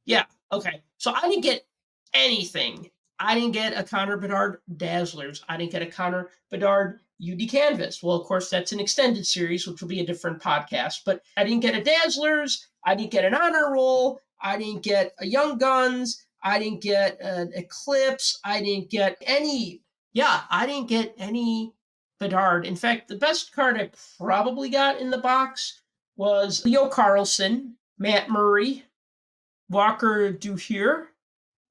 Yeah. Okay. So I didn't get anything. I didn't get a Connor Bedard Dazzlers. I didn't get a Connor Bedard UD Canvas. Well, of course, that's an extended series, which will be a different podcast. But I didn't get a Dazzlers. I didn't get an Honor Roll. I didn't get a Young Guns. I didn't get an Eclipse. I didn't get any. Yeah, I didn't get any Bedard. In fact, the best card I probably got in the box was Leo Carlson, Matt Murray, Walker Duhier.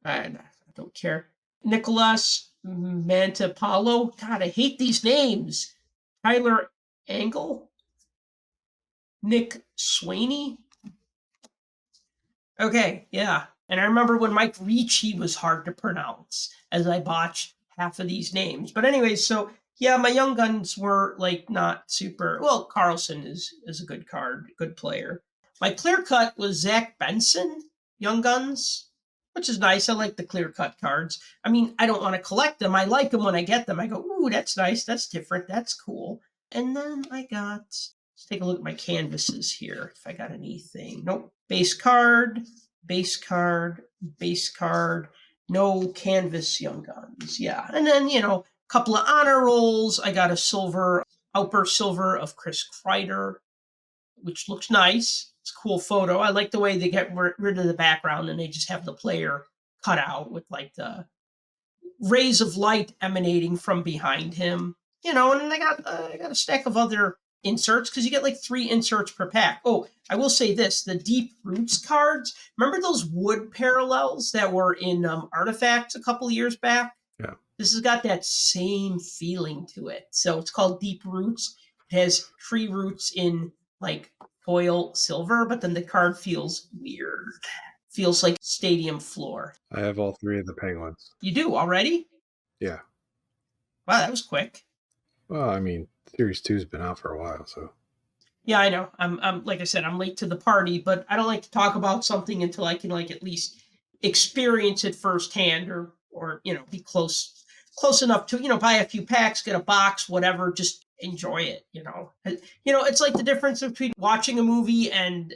I don't care. Nicholas Mantapalo. God, I hate these names. Tyler Angle. Nick Swaney. Okay, yeah. And I remember when Mike Ricci was hard to pronounce, as I botched half of these names. But anyways, so yeah, my Young Guns were like not super. Well, Carlson is a good card, good player. My clear cut was Zach Benson, Young Guns, which is nice. I like the clear cut cards. I mean, I don't want to collect them. I like them when I get them. I go, ooh, that's nice. That's different. That's cool. And then I got, let's take a look at my canvases here. If I got anything. Nope. Base card, base card, base card. No canvas Young Guns. Yeah. And then, a couple of honor rolls. I got a silver, Outburst Silver of Chris Kreider, which looks nice. It's a cool photo. I like the way they get rid of the background and they just have the player cut out with like the rays of light emanating from behind him. And then I got a stack of other inserts because you get like 3 inserts per pack. Oh, I will say this: the Deep Roots cards. Remember those wood parallels that were in Artifacts a couple years back? Yeah. This has got that same feeling to it. So it's called Deep Roots. It has tree roots in like foil silver, but then the card feels weird. Feels like stadium floor. I have all 3 of the Penguins. You do already? Yeah. Wow, that was quick. Well, I mean, Series 2's been out for a while, so. Yeah, I know. I'm like I said, I'm late to the party, but I don't like to talk about something until I can like at least experience it firsthand or be close enough to buy a few packs, get a box, whatever, just enjoy it. It's like the difference between watching a movie and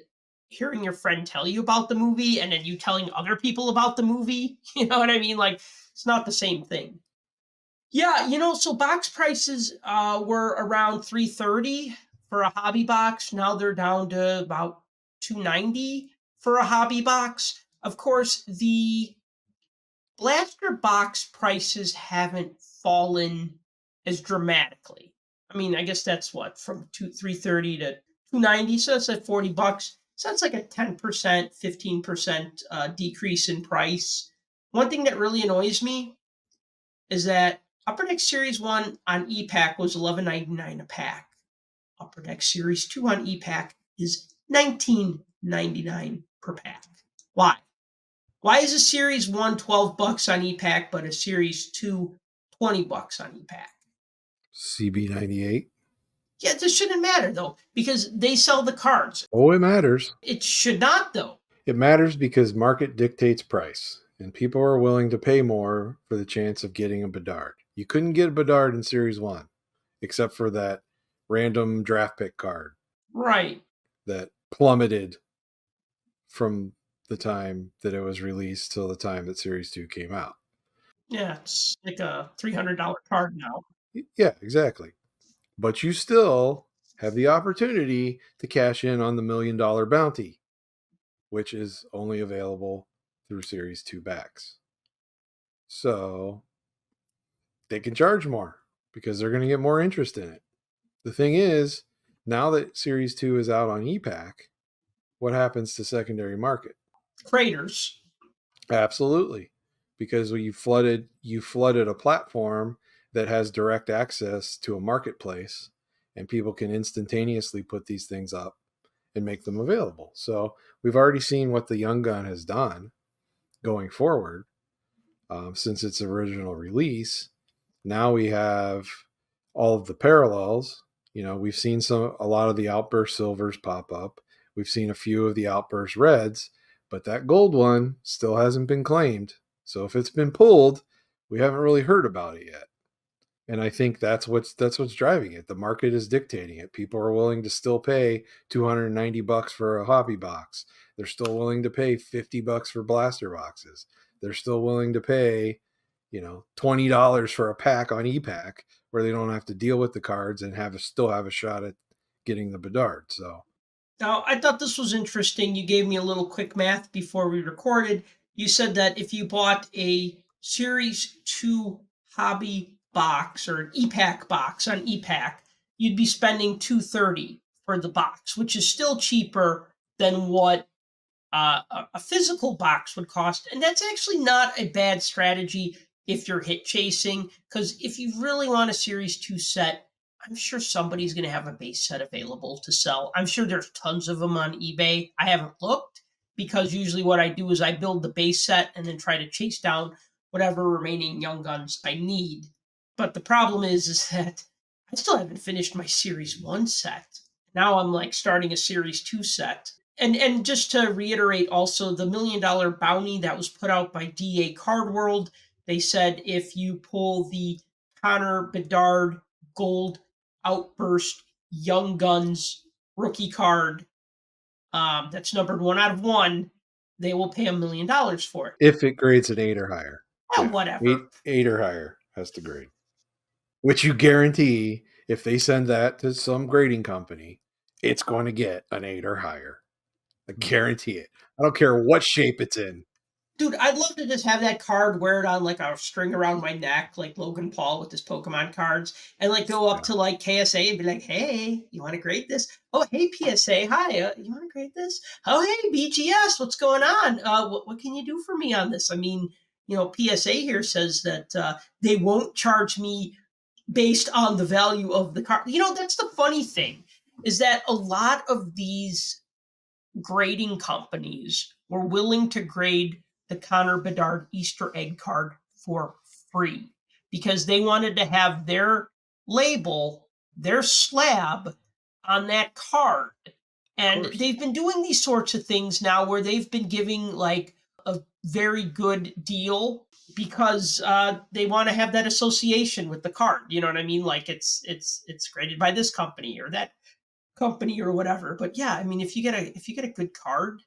hearing your friend tell you about the movie and then you telling other people about the movie. You know what I mean? Like it's not the same thing. Yeah, so box prices were around $330 for a hobby box. Now they're down to about $290 for a hobby box. Of course, the blaster box prices haven't fallen as dramatically. I mean, I guess that's what from $330 to $290, so that's like $40. So that's like a 10%, 15% decrease in price. One thing that really annoys me is that Upper Deck Series 1 on ePack was $11.99 a pack. Upper Deck Series 2 on ePack is $19.99 per pack. Why? Why is a Series 1 $12 on ePack, but a Series 2 $20 on ePack? CB98? Yeah, this shouldn't matter, though, because they sell the cards. Oh, it matters. It should not, though. It matters because market dictates price, and people are willing to pay more for the chance of getting a Bedard. You couldn't get a Bedard in Series 1, except for that random draft pick card. Right. That plummeted from the time that it was released till the time that Series 2 came out. Yeah, it's like a $300 card now. Yeah, exactly. But you still have the opportunity to cash in on the $1 million bounty, which is only available through Series 2 backs. So they can charge more because they're going to get more interest in it. The thing is, now that Series 2 is out on EPAC, what happens to secondary market? Traders. Absolutely. Because you flooded a platform that has direct access to a marketplace, and people can instantaneously put these things up and make them available. So we've already seen what the Young Gun has done going forward since its original release. Now we have all of the parallels. We've seen a lot of the Outburst Silvers pop up. We've seen a few of the Outburst Reds, but that gold one still hasn't been claimed. So if it's been pulled, we haven't really heard about it yet. And I think that's what's driving it. The market is dictating it. People are willing to still pay $290 for a hobby box. They're still willing to pay $50 for blaster boxes. They're still willing to pay, $20 for a pack on ePack, where they don't have to deal with the cards and still have a shot at getting the Bedard. So Now, I thought this was interesting. You gave me a little quick math before we recorded. You said that if you bought a Series 2 hobby box or an EPAC box on EPAC, you'd be spending $230 for the box, which is still cheaper than what a physical box would cost. And that's actually not a bad strategy if you're hit chasing, because if you really want a Series 2 set, I'm sure somebody's going to have a base set available to sell. I'm sure there's tons of them on eBay. I haven't looked, because usually what I do is I build the base set and then try to chase down whatever remaining Young Guns I need. But the problem is that I still haven't finished my Series 1 set. Now I'm like starting a Series 2 set. And just to reiterate also, the $1 million bounty that was put out by DA Card World, they said if you pull the Connor Bedard Gold Outburst Young Guns rookie card, that's numbered 1/1, they will pay $1 million for it. if it grades an 8 or higher. Oh, whatever. Eight or higher has to grade. Which you guarantee, if they send that to some grading company, it's going to get an 8 or higher. I guarantee it. I don't care what shape it's in. Dude, I'd love to just have that card, wear it on like a string around my neck, like Logan Paul with his Pokemon cards, and like go up to like KSA and be like, "Hey, you want to grade this? Oh, hey PSA, hi, you want to grade this? Oh, hey BGS, what's going on? What can you do for me on this? I mean, PSA here says that they won't charge me based on the value of the card. That's the funny thing, is that a lot of these grading companies were willing to grade the Connor Bedard Easter egg card for free because they wanted to have their label, their slab on that card. And they've been doing these sorts of things now where they've been giving like a very good deal because they want to have that association with the card. You know what I mean? Like it's graded by this company or that company or whatever. But yeah, I mean, if you get a good card,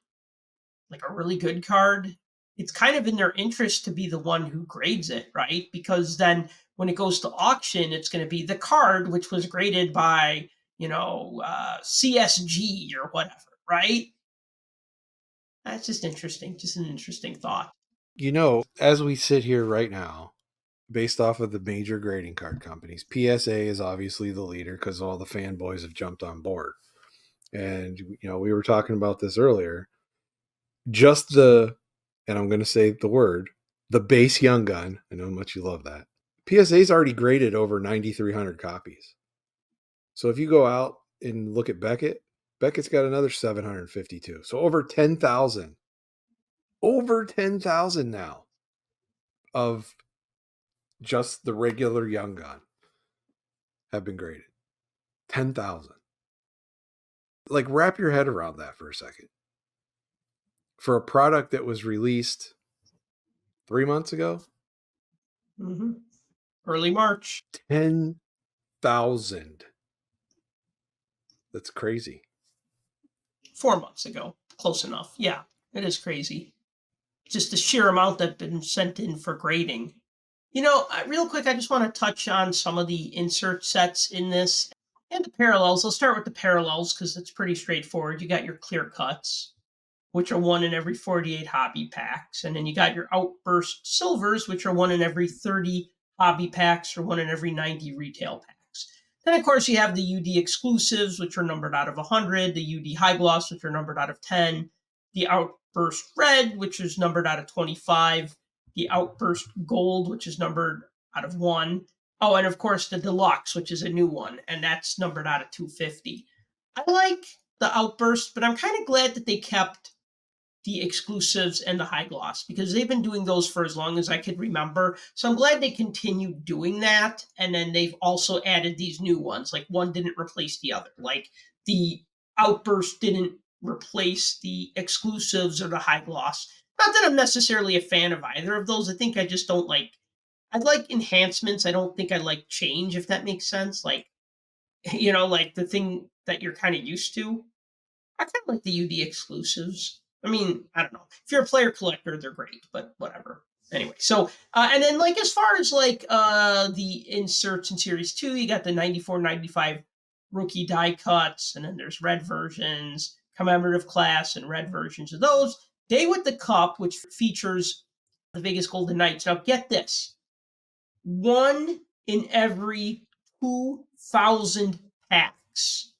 like a really good card, it's kind of in their interest to be the one who grades it, right? Because then when it goes to auction, it's going to be the card which was graded by CSG or whatever, right? That's just interesting. Just an interesting thought. As we sit here right now, based off of the major grading card companies, PSA is obviously the leader because all the fanboys have jumped on board. And, we were talking about this earlier. Just and I'm going to say the word, the base Young Gun. I know how much you love that. PSA's already graded over 9,300 copies. So if you go out and look at Beckett's got another 752. So over 10,000. Over 10,000 now of just the regular Young Gun have been graded. 10,000. Like, wrap your head around that for a second. For a product that was released 3 months ago? Mm-hmm. Early March. 10,000. That's crazy. 4 months ago. Close enough. Yeah, it is crazy. Just the sheer amount that's been sent in for grading. Real quick, I just want to touch on some of the insert sets in this. And the parallels, I'll start with the parallels because it's pretty straightforward. You got your clear cuts, which are one in every 48 hobby packs. And then you got your outburst silvers, which are one in every 30 hobby packs or one in every 90 retail packs. Then, of course, you have the UD exclusives, which are numbered out of 100, the UD high gloss, which are numbered out of 10, the outburst red, which is numbered out of 25, the outburst gold, which is numbered out of 1. Oh, and of course, the deluxe, which is a new one, and that's numbered out of 250. I like the outburst, but I'm kind of glad that they kept the exclusives and the high gloss because they've been doing those for as long as I could remember. So I'm glad they continued doing that. And then they've also added these new ones. Like one didn't replace the other. Like the outburst didn't replace the exclusives or the high gloss. Not that I'm necessarily a fan of either of those. I think I just don't like. I like enhancements. I don't think I like change, if that makes sense. Like, like the thing that you're kind of used to. I kind of like the UD exclusives. I mean, I don't know. If you're a player collector, they're great, but whatever. Anyway, so and then like as far as like the inserts in Series 2, you got the 94, 95 rookie die cuts, and then there's red versions, commemorative class, and red versions of those. Day with the Cup, which features the Vegas Golden Knights. Now get this. One in every 2,000 packs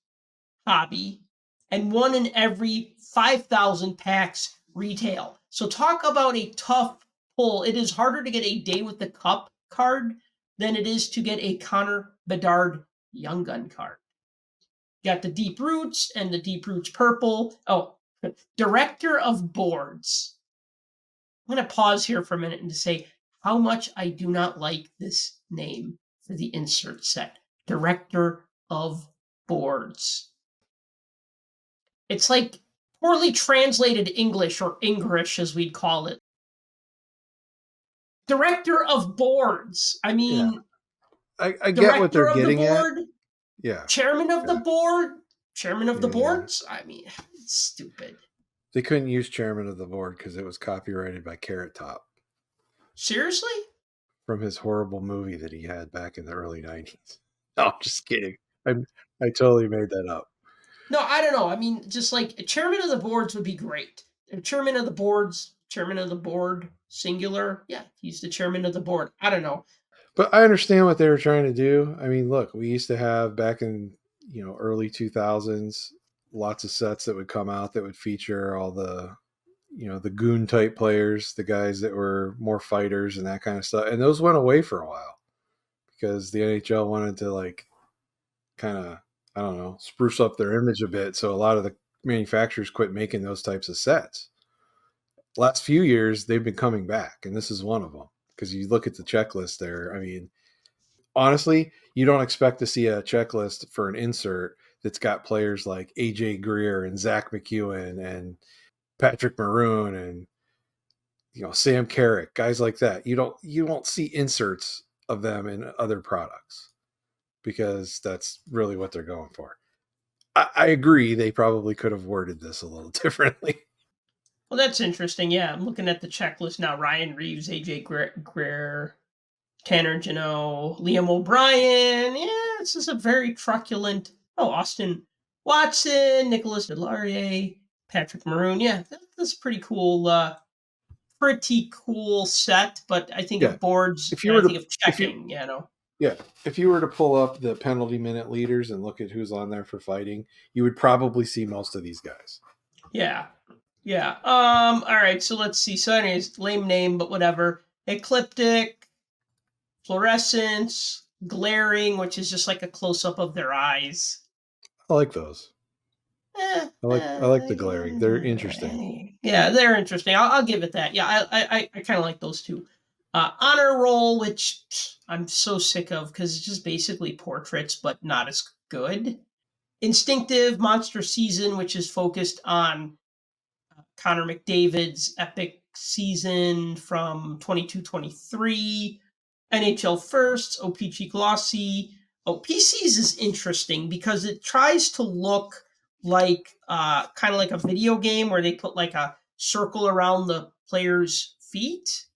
hobby and one in every 5,000 packs retail. So talk about a tough pull. It is harder to get a Day with the Cup card than it is to get a Connor Bedard Young Gun card. You got the Deep Roots and the Deep Roots Purple. Oh, Director of Boards. I'm going to pause here for a minute and to say how much I do not like this name for the insert set. Director of Boards. It's like poorly translated English or English, as we'd call it. Director of Boards. I mean, yeah. I get what they're getting board, at. Yeah. Chairman of the board. Chairman of the boards. Yeah. I mean, it's stupid. They couldn't use chairman of the board because it was copyrighted by Carrot Top. Seriously? From his horrible movie that he had back in the early 90s. No, I'm just kidding. I totally made that up. No, I don't know. I mean, just like chairman of the boards would be great. Chairman of the boards, chairman of the board, singular. Yeah, he's the chairman of the board. I don't know. But I understand what they were trying to do. I mean, look, we used to have back in, early 2000s, lots of sets that would come out that would feature all the, the goon type players, the guys that were more fighters and that kind of stuff. And those went away for a while because the NHL wanted to like kind of, I don't know, spruce up their image a bit. So a lot of the manufacturers quit making those types of sets. Last few years, they've been coming back, and this is one of them. Because you look at the checklist there. I mean, honestly, you don't expect to see a checklist for an insert that's got players like AJ Greer and Zach McEwen and Patrick Maroon and Sam Carrick, guys like that. You don't see inserts of them in other products because that's really what they're going for. I agree they probably could have worded this a little differently. Well, that's interesting. Yeah, I'm looking at the checklist now. Ryan Reeves, AJ Greer, Tanner Jeannot, Liam O'Brien. Yeah, this is a very truculent. Oh, Austin Watson, Nicholas Delaurier, Patrick Maroon. Yeah, that's pretty cool. Pretty cool set. But I think of boards. If you were think of checking. Yeah, if you were to pull up the penalty minute leaders and look at who's on there for fighting, you would probably see most of these guys. Yeah. Yeah. All right. So let's see. So, anyways, lame name, but whatever. Ecliptic, fluorescence, glaring, which is just like a close up of their eyes. I like those. I like the glaring. They're interesting. Yeah, they're interesting. I'll give it that. Yeah, I kind of like those too. Honor roll, which I'm so sick of because it's just basically portraits, but not as good. Instinctive monster season, which is focused on Connor McDavid's epic season from 22-23, NHL Firsts, OPG Glossy. PCs is interesting because it tries to look like kind of like a video game where they put like a circle around the player's feet.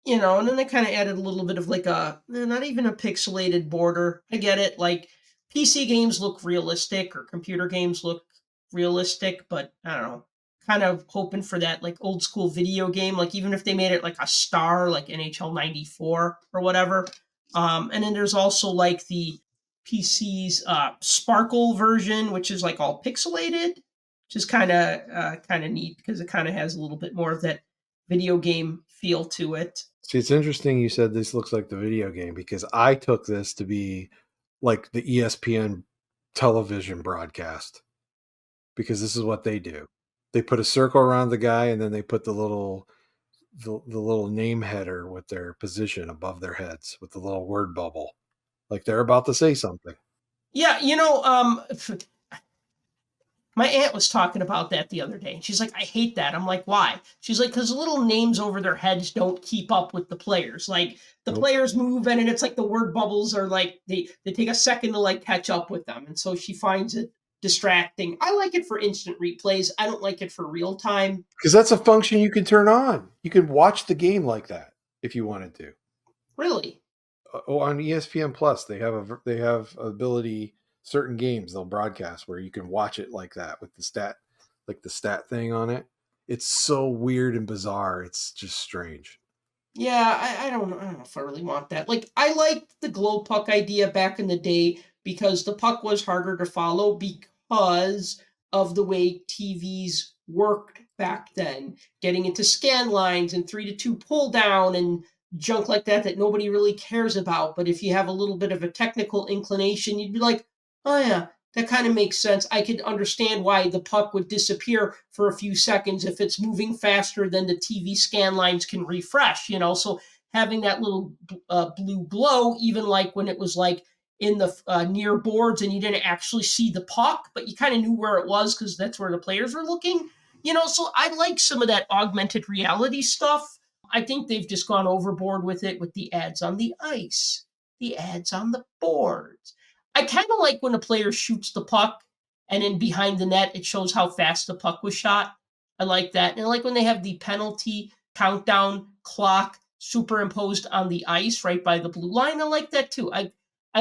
And then they kind of added a little bit of like not even a pixelated border. I get it. Like PC games look realistic or computer games look realistic, but I don't know. Kind of hoping for that like old school video game, like even if they made it like a star, like NHL '94 or whatever. And then there's also like the PC's Sparkle version, which is like all pixelated, which is kind of neat because it kind of has a little bit more of that video game feel to it. See, it's interesting you said this looks like the video game because I took this to be like the ESPN television broadcast because this is what they do. They put a circle around the guy and then they put the little name header with their position above their heads with the little word bubble. Like they're about to say something. Yeah, my aunt was talking about that the other day, and she's like, "I hate that." I'm like, "Why?" She's like, "Because the little names over their heads don't keep up with the players. Like the Nope. players move, and it's like the word bubbles are like they take a second to like catch up with them, and so she finds it distracting. I like it for instant replays. I don't like it for real time. Because that's a function you can turn on. You can watch the game like that if you wanted to. Really? Oh, on ESPN Plus, they have ability certain games they'll broadcast where you can watch it like that with the stat thing on it. It's so weird and bizarre. It's just strange. Yeah, I don't know if I really want that. Like I liked the glow puck idea back in the day because the puck was harder to follow because of the way TVs worked back then, getting into scan lines and 3-2 pull down and junk like that nobody really cares about. But if you have a little bit of a technical inclination, you'd be like, "Oh yeah, that kind of makes sense. I could understand why the puck would disappear for a few seconds if it's moving faster than the TV scan lines can refresh. So having that little blue glow, even like when it was like in the near boards and you didn't actually see the puck, but you kind of knew where it was because that's where the players were looking. So I like some of that augmented reality stuff. I think they've just gone overboard with it with the ads on the ice, the ads on the boards. I kind of like when a player shoots the puck and then behind the net it shows how fast the puck was shot. I like that. And I like when they have the penalty countdown clock superimposed on the ice right by the blue line. I like that too. I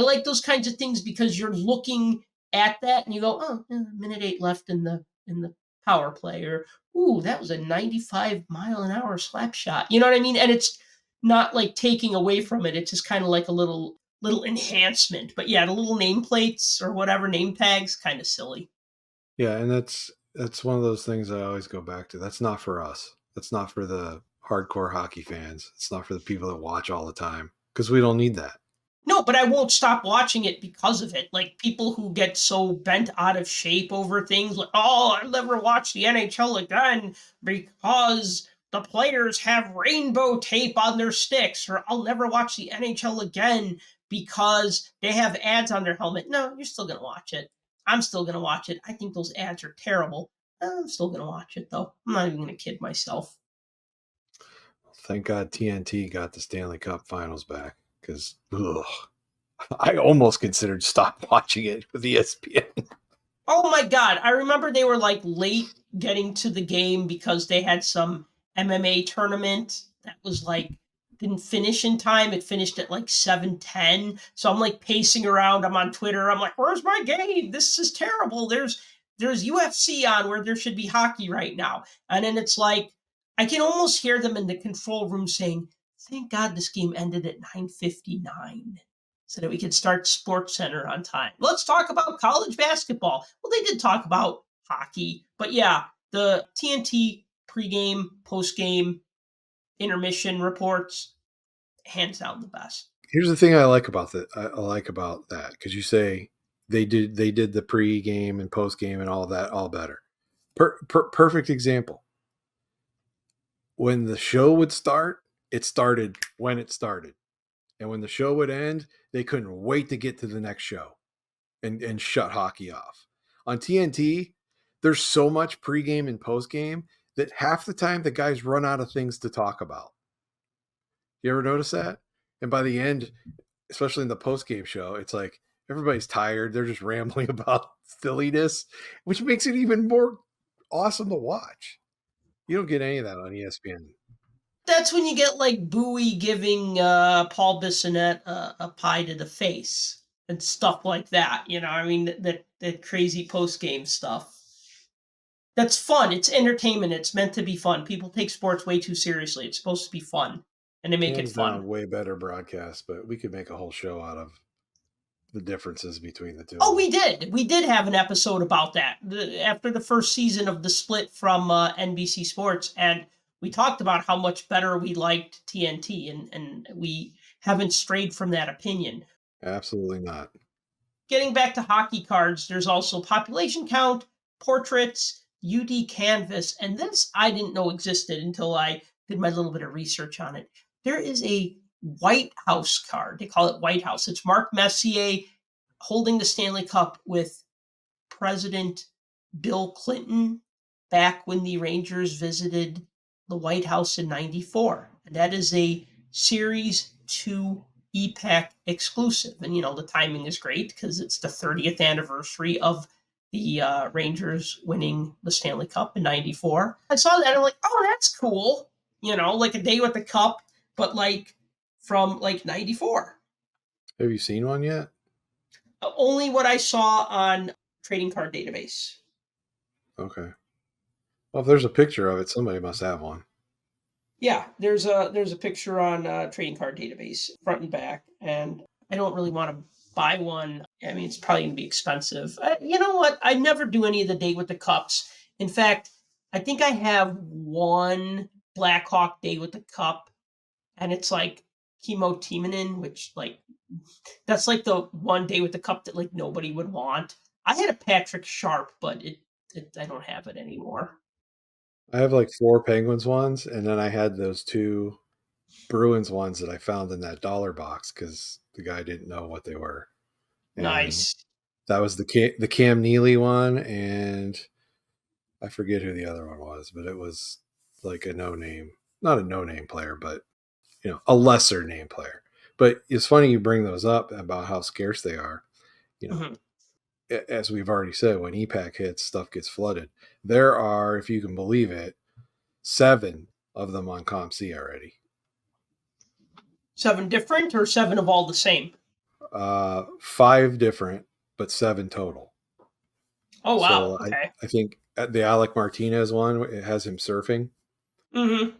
like those kinds of things because you're looking at that and you go, "Oh, minute 8 left in the power play," or "Ooh, that was a 95-mile-an-hour slap shot." You know what I mean? And it's not like taking away from it. It's just kind of like a little enhancement. But yeah, the little nameplates or whatever name tags, kind of silly. Yeah, and that's one of those things I always go back to. That's not for us. That's not for the hardcore hockey fans. It's not for the people that watch all the time because we don't need that. No, but I won't stop watching it because of it. Like people who get so bent out of shape over things like, "Oh, I'll never watch the NHL again because the players have rainbow tape on their sticks," or "I'll never watch the NHL again because they have ads on their helmet." No, you're still going to watch it. I'm still going to watch it. I think those ads are terrible. I'm still going to watch it though. I'm not even going to kid myself. Thank God TNT got the Stanley Cup Finals back because I almost considered stop watching it with ESPN. Oh my god, I remember they were like late getting to the game because they had some MMA tournament that was like didn't finish in time. It finished at like 7:10. So I'm like pacing around. I'm on Twitter. I'm like, "Where's my game? This is terrible. There's UFC on where there should be hockey right now." And then it's like I can almost hear them in the control room saying, "Thank God this game ended at 9:59 so that we could start Sports Center on time. Let's talk about college basketball." Well, they did talk about hockey, but yeah, the TNT pregame, postgame, intermission reports, hands down the best. Here's the thing I like about that. I like about that because you say they did the pre-game and post-game and all that all better. Perfect example. When the show would start, it started when it started. And when the show would end, they couldn't wait to get to the next show and shut hockey off. On TNT, there's so much pregame and postgame that half the time the guys run out of things to talk about. You ever notice that? And by the end, especially in the postgame show, it's like everybody's tired. They're just rambling about silliness, which makes it even more awesome to watch. You don't get any of that on ESPN. That's when you get like Bowie giving Paul Bissonnette a pie to the face. and stuff like that. I mean, that crazy post game stuff. That's fun. It's entertainment. It's meant to be fun. People take sports way too seriously. It's supposed to be fun, and they make it Hands fun. down, way better broadcast, but we could make a whole show out of the differences between the two Oh, of them. we did. We did have an episode about that after the first season of the split from NBC Sports, and we talked about how much better we liked TNT, and we haven't strayed from that opinion. Absolutely not. Getting back to hockey cards, there's also population count, portraits, UD canvas, and this I didn't know existed until I did my little bit of research on it. There is a White House card. They call it White House. It's Mark Messier holding the Stanley Cup with President Bill Clinton back when the Rangers visited the White House in '94. And that is a Series 2 EPAC exclusive. And, the timing is great because it's the 30th anniversary of the Rangers winning the Stanley Cup in '94. I saw that and I'm like, oh, that's cool. Like a day with the cup, but like from like '94. Have you seen one yet? Only what I saw on trading card database. Okay. Well, if there's a picture of it, somebody must have one. Yeah, there's a picture on trading card database, front and back, and I don't really want to buy one. I mean, it's probably gonna be expensive. You know what? I never do any of the date with the cups. In fact, I think I have one Blackhawk day with the cup, and it's like Chemo Timonen, which like that's like the one day with the cup that like nobody would want. I had a Patrick Sharp, but I don't have it anymore. I have like 4 Penguins ones, and then I had those 2 Bruins ones that I found in that dollar box because the guy didn't know what they were. And Nice. that was the Cam Neely one, and I forget who the other one was, but it was like a no name, not a no name player, but a lesser name player. But it's funny you bring those up about how scarce they are. You know, Mhm. as we've already said, when EPAC hits, stuff gets flooded. There are, if you can believe it, 7 of them on ComC already. 7 different or 7 of all the same? 5 different, but 7 total. Oh wow. So Okay. I think the Alec Martinez one, it has him surfing. Mm-hmm.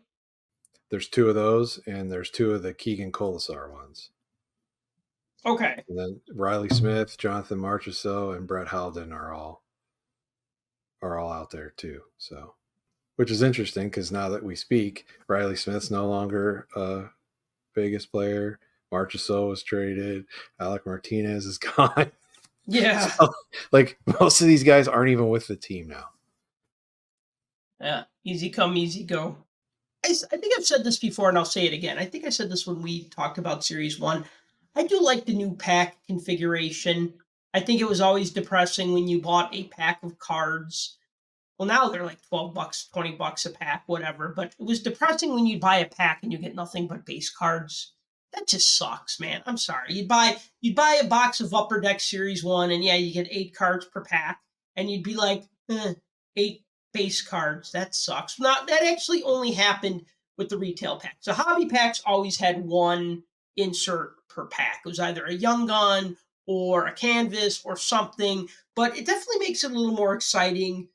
There's 2 of those, and there's 2 of the Keegan Colasar ones. Okay. And then Riley Smith, Jonathan Marchessault, and Brett Halden are all out there too. So, which is interesting because now that we speak, Riley Smith's no longer a Vegas player. Marchessault was traded. Alec Martinez is gone. Yeah. So, like most of these guys aren't even with the team now. Yeah. Easy come, easy go. I think I've said this before, and I'll say it again. I think I said this when we talked about Series 1. I do like the new pack configuration. I think it was always depressing when you bought a pack of cards. Well, now they're like $12, $20 a pack, whatever. But it was depressing when you'd buy a pack and you get nothing but base cards. That just sucks, man. I'm sorry. You'd buy a box of Upper Deck Series 1, and yeah, you get 8 cards per pack, and you'd be like, 8 base cards. That sucks. Not that actually only happened with the retail packs. The hobby packs always had one insert per pack. It was either a young gun or a canvas or something, but it definitely makes it a little more exciting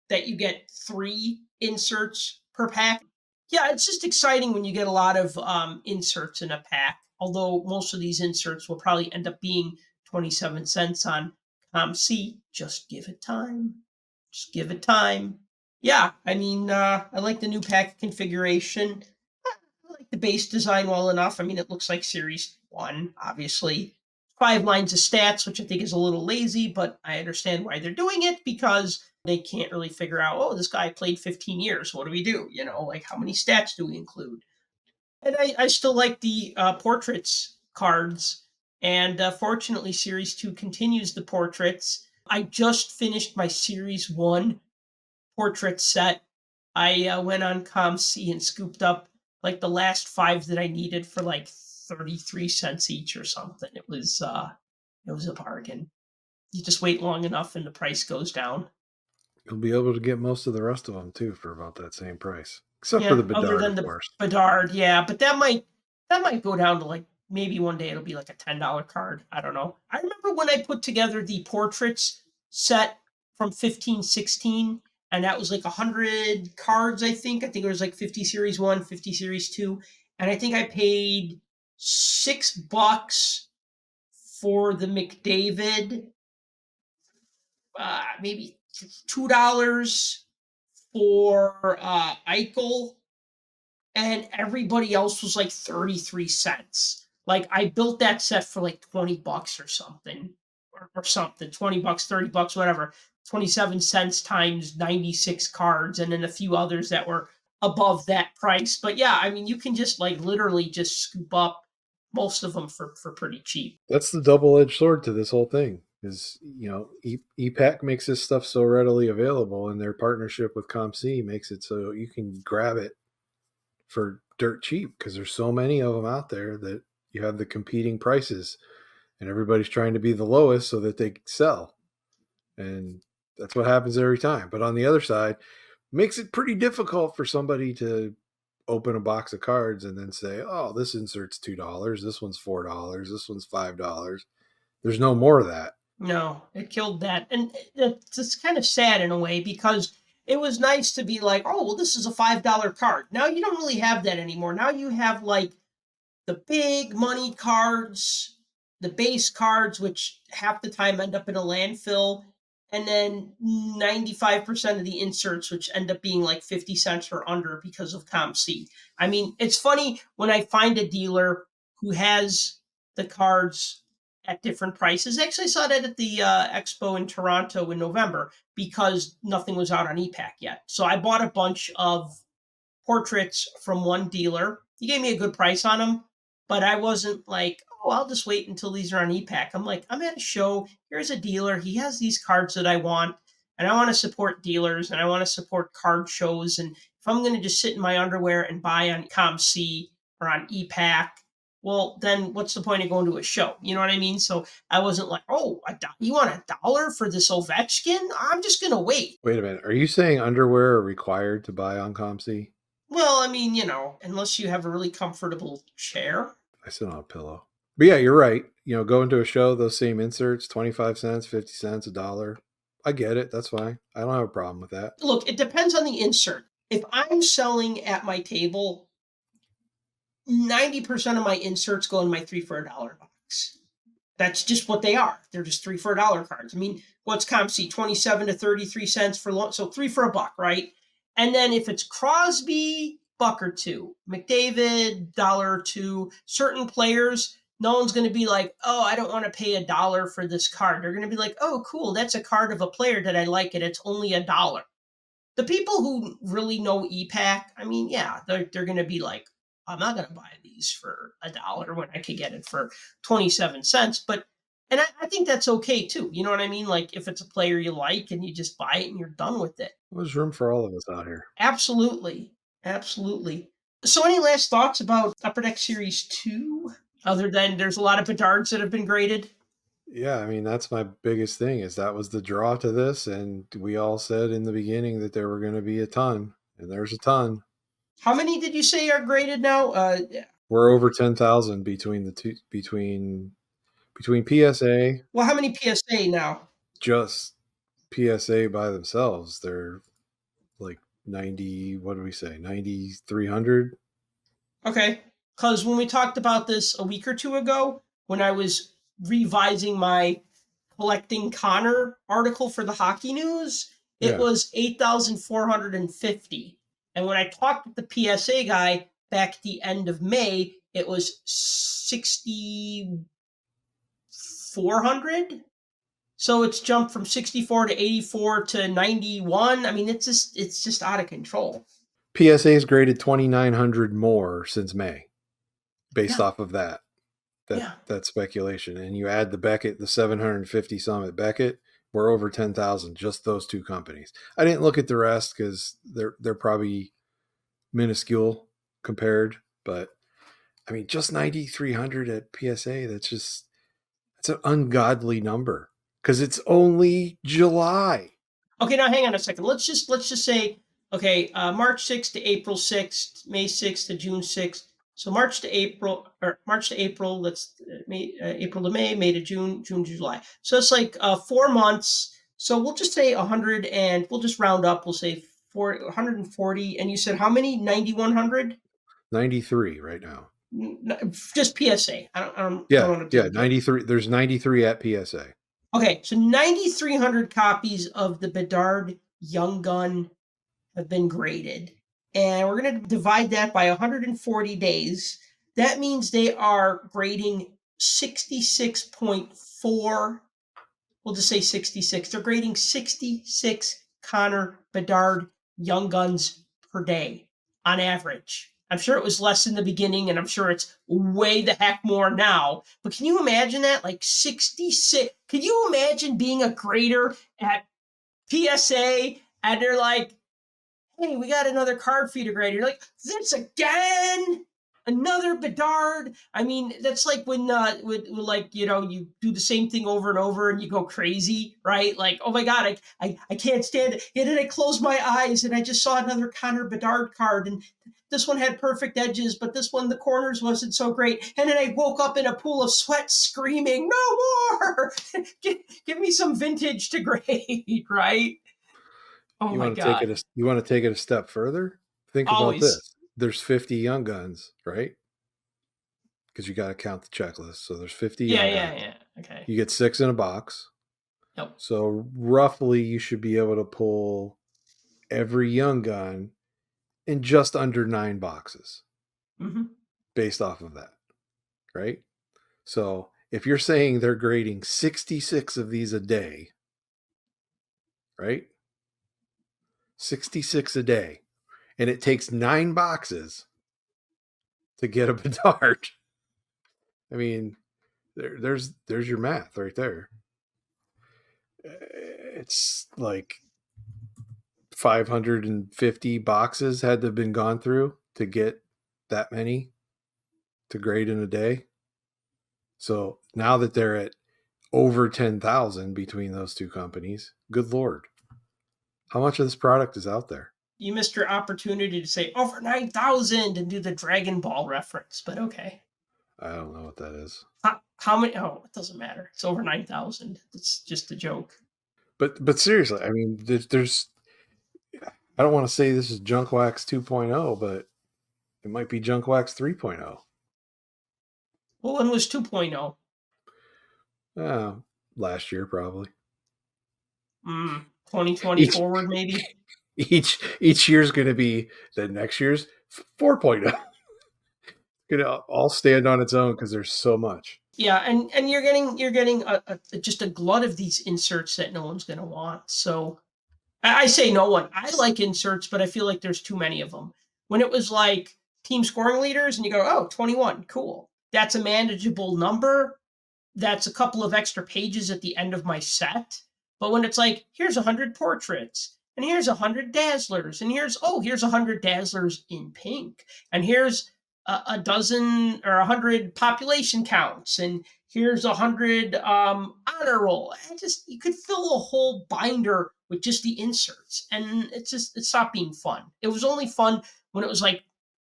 that you get 3 inserts per pack. Yeah, it's just exciting when you get a lot of inserts in a pack. Although most of these inserts will probably end up being 27 cents on ComC. Just give it time. Just give it time. Yeah, I mean, I like the new pack configuration. I like the base design well enough. I mean, it looks like Series 1, obviously. 5 lines of stats, which I think is a little lazy, but I understand why they're doing it because they can't really figure out, oh, this guy played 15 years. What do we do? Like how many stats do we include? And I still like the portraits cards. And fortunately, Series 2 continues the portraits. I just finished my Series 1 portrait set. I went on ComC and scooped up like the last 5 that I needed for like 33 cents each or something. It was a bargain. You just wait long enough and the price goes down. You'll be able to get most of the rest of them too for about that same price, except for Yeah, the other Bedard, than of the course. Bedard, yeah, but that might go down to like maybe one day it'll be like a $10 card. I don't know. I remember when I put together the portraits set from 1516, and that was like 100 cards, I think. I think it was like 50 Series 1, 50 Series 2. And I think I paid $6 for the McDavid, maybe $2 for Eichel, and everybody else was like 33 cents. Like I built that set for like $20 or something, or something, $20, $30, whatever. 27 cents times 96 cards, and then a few others that were above that price. But yeah, I mean, you can just like literally just scoop up most of them for pretty cheap. That's the double-edged sword to this whole thing. Is EPAC makes this stuff so readily available, and their partnership with ComC makes it so you can grab it for dirt cheap because there's so many of them out there that you have the competing prices, and everybody's trying to be the lowest so that they sell, and that's what happens every time. But on the other side, makes it pretty difficult for somebody to open a box of cards and then say, "Oh, this insert's $2, this one's $4, this one's $5." There's no more of that. No, it killed that. And it's kind of sad in a way because it was nice to be like, oh, well, this is a $5 card. Now you don't really have that anymore. Now you have like the big money cards, the base cards, which half the time end up in a landfill, and then 95% of the inserts, which end up being like 50 cents or under because of ComC. I mean, it's funny when I find a dealer who has the cards at different prices. Actually, I saw that at the expo in Toronto in November because nothing was out on EPAC yet. So I bought a bunch of portraits from one dealer. He gave me a good price on them, but I wasn't like, oh, I'll just wait until these are on EPAC. I'm like, I'm at a show. Here's a dealer. He has these cards that I want, and I want to support dealers and I want to support card shows. And if I'm going to just sit in my underwear and buy on ComC or on EPAC, well, then what's the point of going to a show? You know what I mean? So I wasn't like, oh, you want $1 for this Ovechkin? I'm just going to wait. Wait a minute. Are you saying underwear are required to buy on ComC? Well, I mean, unless you have a really comfortable chair. I sit on a pillow. But yeah, you're right. Go into a show, those same inserts, 25 cents, 50 cents, $1. I get it. That's fine. I don't have a problem with that. Look, it depends on the insert. If I'm selling at my table, 90% of my inserts go in my 3 for $1 box. That's just what they are. They're just 3 for $1 cards. I mean, what's ComC? 27 to 33 cents for so 3 for $1, right? And then if it's Crosby, buck or two, McDavid, dollar or two, certain players, no one's going to be like, oh, I don't want to pay $1 for this card. They're going to be like, oh, cool, that's a card of a player that I like, and it's only $1. The people who really know EPAC, I mean, yeah, they're going to be like, I'm not going to buy these for $1 when I could get it for 27 cents. But, and I think that's okay too. You know what I mean? Like if it's a player you like and you just buy it and you're done with it. There's room for all of us out here. Absolutely. Absolutely. So any last thoughts about Upper Deck Series 2? Other than there's a lot of Bedards that have been graded? Yeah, I mean, that's my biggest thing is that was the draw to this. And we all said in the beginning that there were going to be a ton. And there's a ton. How many did you say are graded now? We're over 10,000 between the two, between PSA. Well, how many PSA now? Just PSA by themselves, they're like 90. What do we say? 9,300. Okay, because when we talked about this a week or two ago, when I was revising my collecting Connor article for the Hockey News, it was 8,450. And when I talked with the PSA guy back at the end of May, it was 6,400. So it's jumped from 64 to 84 to 91. I mean, it's just out of control. PSA's graded 2,900 more since May, based off of that speculation. And you add the Beckett, the 750 some at Beckett, we're over 10,000, just those two companies. I didn't look at the rest because they're probably minuscule compared, but I mean, just 9,300 at PSA. That's an ungodly number because it's only July. Okay, now hang on a second. Let's just say, okay, March 6th to April 6th, May 6th to June 6th, So March to April. Let's April to May, May to June, June to July. So it's like 4 months. So we'll just say 100, and we'll just round up. We'll say 140. And you said how many? 9,100. 93 right now. Just PSA. I don't Yeah, want to yeah, deal with it. 93. There's 93 at PSA. Okay, so 9,300 copies of the Bedard Young Gun have been graded. And we're going to divide that by 140 days. That means they are grading 66.4. We'll just say 66. They're grading 66 Connor Bedard Young Guns per day on average. I'm sure it was less in the beginning, and I'm sure it's way the heck more now. But can you imagine that? Like 66. Can you imagine being a grader at PSA and they're like, hey, we got another card for you to grade. You're like, this again? Another Bedard? I mean, that's like when like, you do the same thing over and over and you go crazy, right? Like, oh my God, I can't stand it. And then I closed my eyes and I just saw another Connor Bedard card, and this one had perfect edges, but this one, the corners wasn't so great. And then I woke up in a pool of sweat screaming, no more! give me some vintage to grade, right? Oh You my want to take God. it you want to take it a step further? Think about Always. this. There's 50 young guns, right? Because you got to count the checklist. So there's 50 Yeah, young yeah, guns. yeah. Okay. You get 6 in a box. Yep. So roughly you should be able to pull every young gun in just under 9 boxes Mm-hmm. based off of that, right? So if you're saying they're grading 66 of these a day, right? 66 a day, and it takes 9 boxes to get a Bedard. I mean, there's your math right there. It's like 550 boxes had to have been gone through to get that many to grade in a day. So now that they're at over 10,000 between those two companies, good Lord. How much of this product is out there? You missed your opportunity to say over 9,000 and do the Dragon Ball reference, but okay. I don't know what that is. How many? Oh, it doesn't matter. It's over 9,000. It's just a joke. But seriously, I mean, there's I don't want to say this is Junk Wax 2.0, but it might be Junk Wax 3.0. Well, when was 2.0? Last year probably. 2020 Each forward, maybe? each year's going to be the next year's 4.0. Going to all stand on its own because there's so much. Yeah, and you're getting just a glut of these inserts that no one's going to want. So I say no one. I like inserts, but I feel like there's too many of them. When it was like team scoring leaders and you go, oh, 21, cool. That's a manageable number. That's a couple of extra pages at the end of my set. But when it's like, here's 100 portraits, and here's 100 dazzlers, and here's 100 dazzlers in pink, and here's a dozen or 100 population counts, and here's 100 honor roll. And just you could fill a whole binder with just the inserts, and it stopped being fun. It was only fun when it was like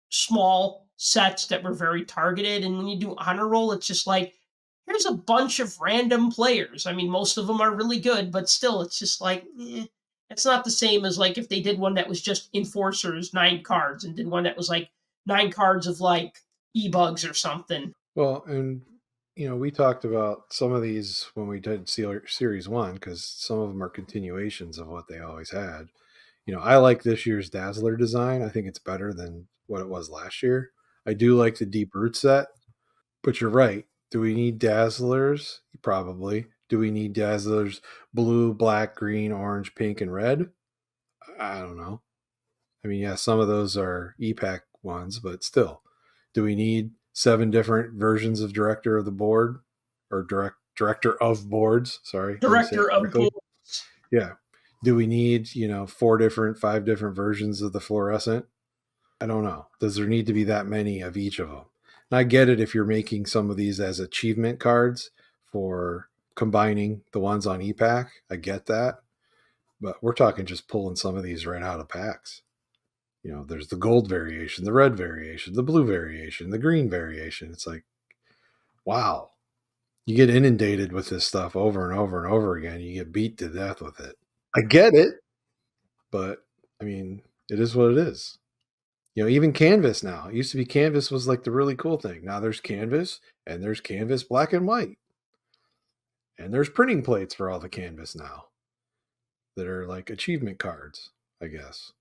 small sets that were very targeted, and when you do honor roll, it's just like here's a bunch of random players. I mean, most of them are really good, but still, it's just like it's not the same as like if they did one that was just enforcers 9 cards and did one that was like 9 cards of like e-bugs or something. Well, and we talked about some of these when we did Series 1 because some of them are continuations of what they always had. I like this year's Dazzler design. I think it's better than what it was last year. I do like the Deep Root set, but you're right. Do we need Dazzlers? Probably. Do we need Dazzlers blue, black, green, orange, pink, and red? I don't know. I mean, yeah, some of those are EPAC ones, but still. Do we need 7 different versions of Director of the Board? Or Director of Boards? Sorry. Director of boards. Yeah. Do we need, 5 different versions of the fluorescent? I don't know. Does there need to be that many of each of them? And I get it if you're making some of these as achievement cards for combining the ones on EPAC. I get that. But we're talking just pulling some of these right out of packs. There's the gold variation, the red variation, the blue variation, the green variation. It's like, wow. You get inundated with this stuff over and over and over again. You get beat to death with it. I get it, but I mean, it is what it is. Even canvas now. It used to be canvas was like the really cool thing. Now there's canvas, and there's canvas black and white. And there's printing plates for all the canvas now that are like achievement cards, I guess.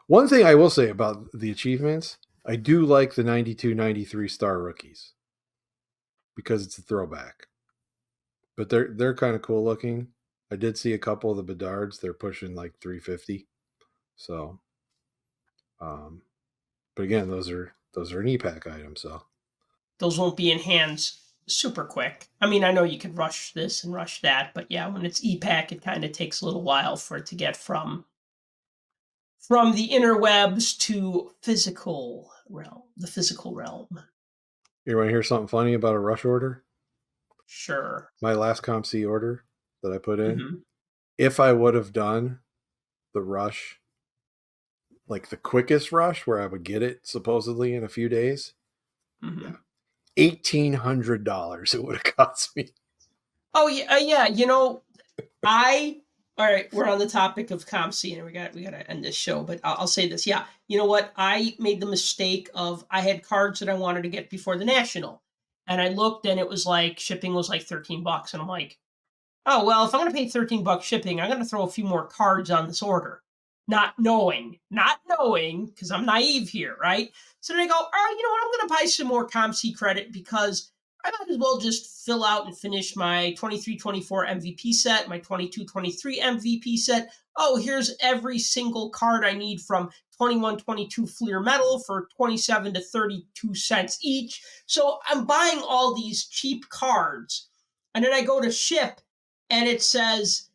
One thing I will say about the achievements, I do like the 92, 93 star rookies because it's a throwback. But they're kind of cool looking. I did see a couple of the Bedards. They're pushing like 350. So, but again, those are an e-pack item. So those won't be in hands super quick. I mean, I know you could rush this and rush that, but yeah, when it's e-pack, it kind of takes a little while for it to get from the interwebs to the physical realm. You want to hear something funny about a rush order? Sure. My last ComC order that I put in, Mm-hmm. if I would have done the rush, like the quickest rush where I would get it supposedly in a few days, Mm-hmm. yeah, $1,800 it would have cost me. Oh yeah. All right, we're on the topic of ComC, and we got to end this show. But I'll say this, yeah. You know what? I made the mistake of I had cards that I wanted to get before the National, and I looked, and it was like shipping was like $13, and I'm like, oh well, if I'm going to pay $13 shipping, I'm going to throw a few more cards on this order, not knowing, because I'm naive here, right? So then I go, all right, you know what? I'm going to buy some more ComC credit because I might as well just fill out and finish my 23-24 MVP set, my 22-23 MVP set. Oh, here's every single card I need from 21-22 Fleer Metal for 27 to 32 cents each. So I'm buying all these cheap cards, and then I go to ship, and it says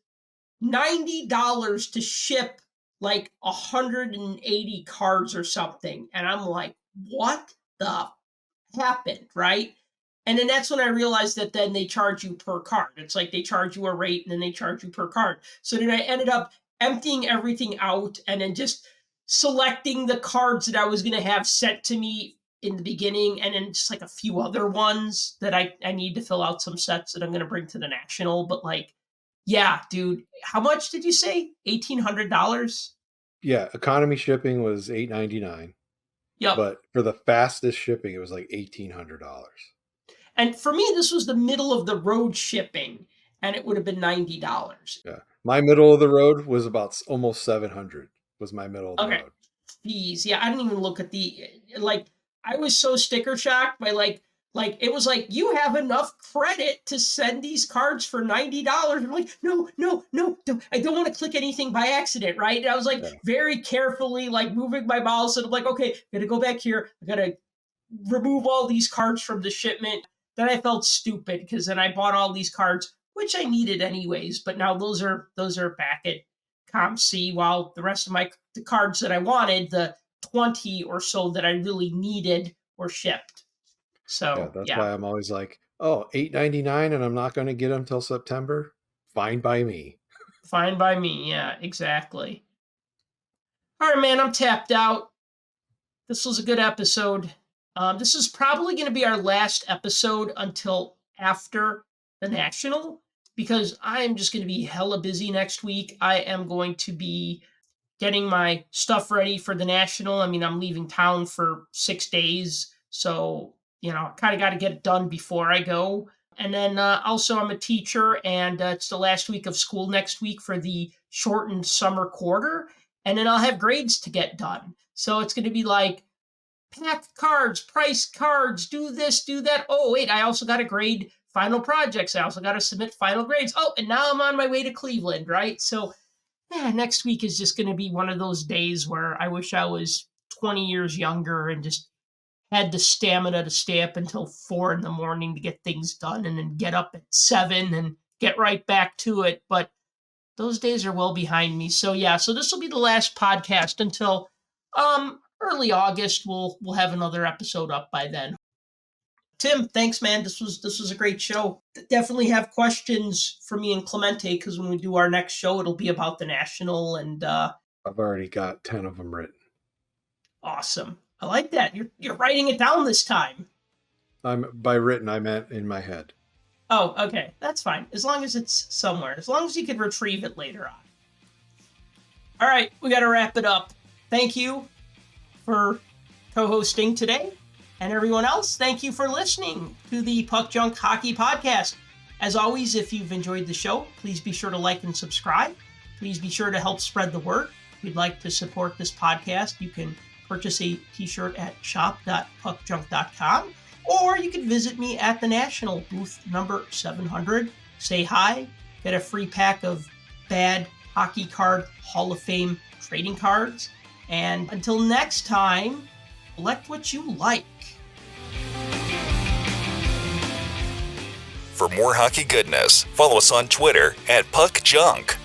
$90 to ship like 180 cards or something. And I'm like, what the happened, right? And then that's when I realized that then they charge you per card. It's like they charge you a rate and then they charge you per card. So then I ended up emptying everything out and then just selecting the cards that I was going to have sent to me in the beginning, and then just like a few other ones that I need to fill out some sets that I'm going to bring to the National. But like, yeah, dude, how much did you say? $1,800? Yeah, economy shipping was $8.99. Yep. But for the fastest shipping, it was like $1,800. And for me, this was the middle of the road shipping, and it would have been $90. Yeah, my middle of the road was about almost 700. Was my middle of the road. Fees. Yeah, I didn't even look at the like. I was so sticker shocked by like it was like you have enough credit to send these cards for $90. I'm like, no, I don't want to click anything by accident, right? And I was like very carefully like moving my mouse, and I'm like, okay, gotta go back here. I gotta remove all these cards from the shipment. Then I felt stupid because then I bought all these cards, which I needed anyways. But now those are back at ComC, while the rest of the cards that I wanted, the 20 or so that I really needed, were shipped. So that's why I'm always like, oh, $8.99, and I'm not going to get them till September. Fine by me. Fine by me. Yeah, exactly. All right, man, I'm tapped out. This was a good episode. This is probably going to be our last episode until after the National, because I am just going to be hella busy next week. I am going to be getting my stuff ready for the National. I mean, I'm leaving town for 6 days, so, kind of got to get it done before I go. And then also I'm a teacher, and it's the last week of school next week for the shortened summer quarter. And then I'll have grades to get done. So it's going to be like, pack cards, price cards, do this, do that. Oh, wait, I also got to grade final projects. I also got to submit final grades. Oh, and now I'm on my way to Cleveland, right? So next week is just going to be one of those days where I wish I was 20 years younger and just had the stamina to stay up until 4 a.m. to get things done and then get up at 7 and get right back to it. But those days are well behind me. So yeah, so this will be the last podcast until early August. We'll have another episode up by then. Tim, thanks, man. This was a great show. Definitely have questions for me and Clemente, because when we do our next show, it'll be about the National. And I've already got 10 of them written. Awesome. I like that. You're writing it down this time. By written, I meant in my head. Oh, okay. That's fine. As long as it's somewhere. As long as you can retrieve it later on. All right, we got to wrap it up. Thank you for co-hosting today. And everyone else, thank you for listening to the Puck Junk Hockey Podcast. As always, if you've enjoyed the show, please be sure to like and subscribe. Please be sure to help spread the word. If you'd like to support this podcast, you can purchase a t-shirt at shop.puckjunk.com, or you can visit me at the National, booth number 700. Say hi, get a free pack of bad hockey card Hall of Fame trading cards. And until next time, collect what you like. For more hockey goodness, follow us on Twitter at Puck Junk.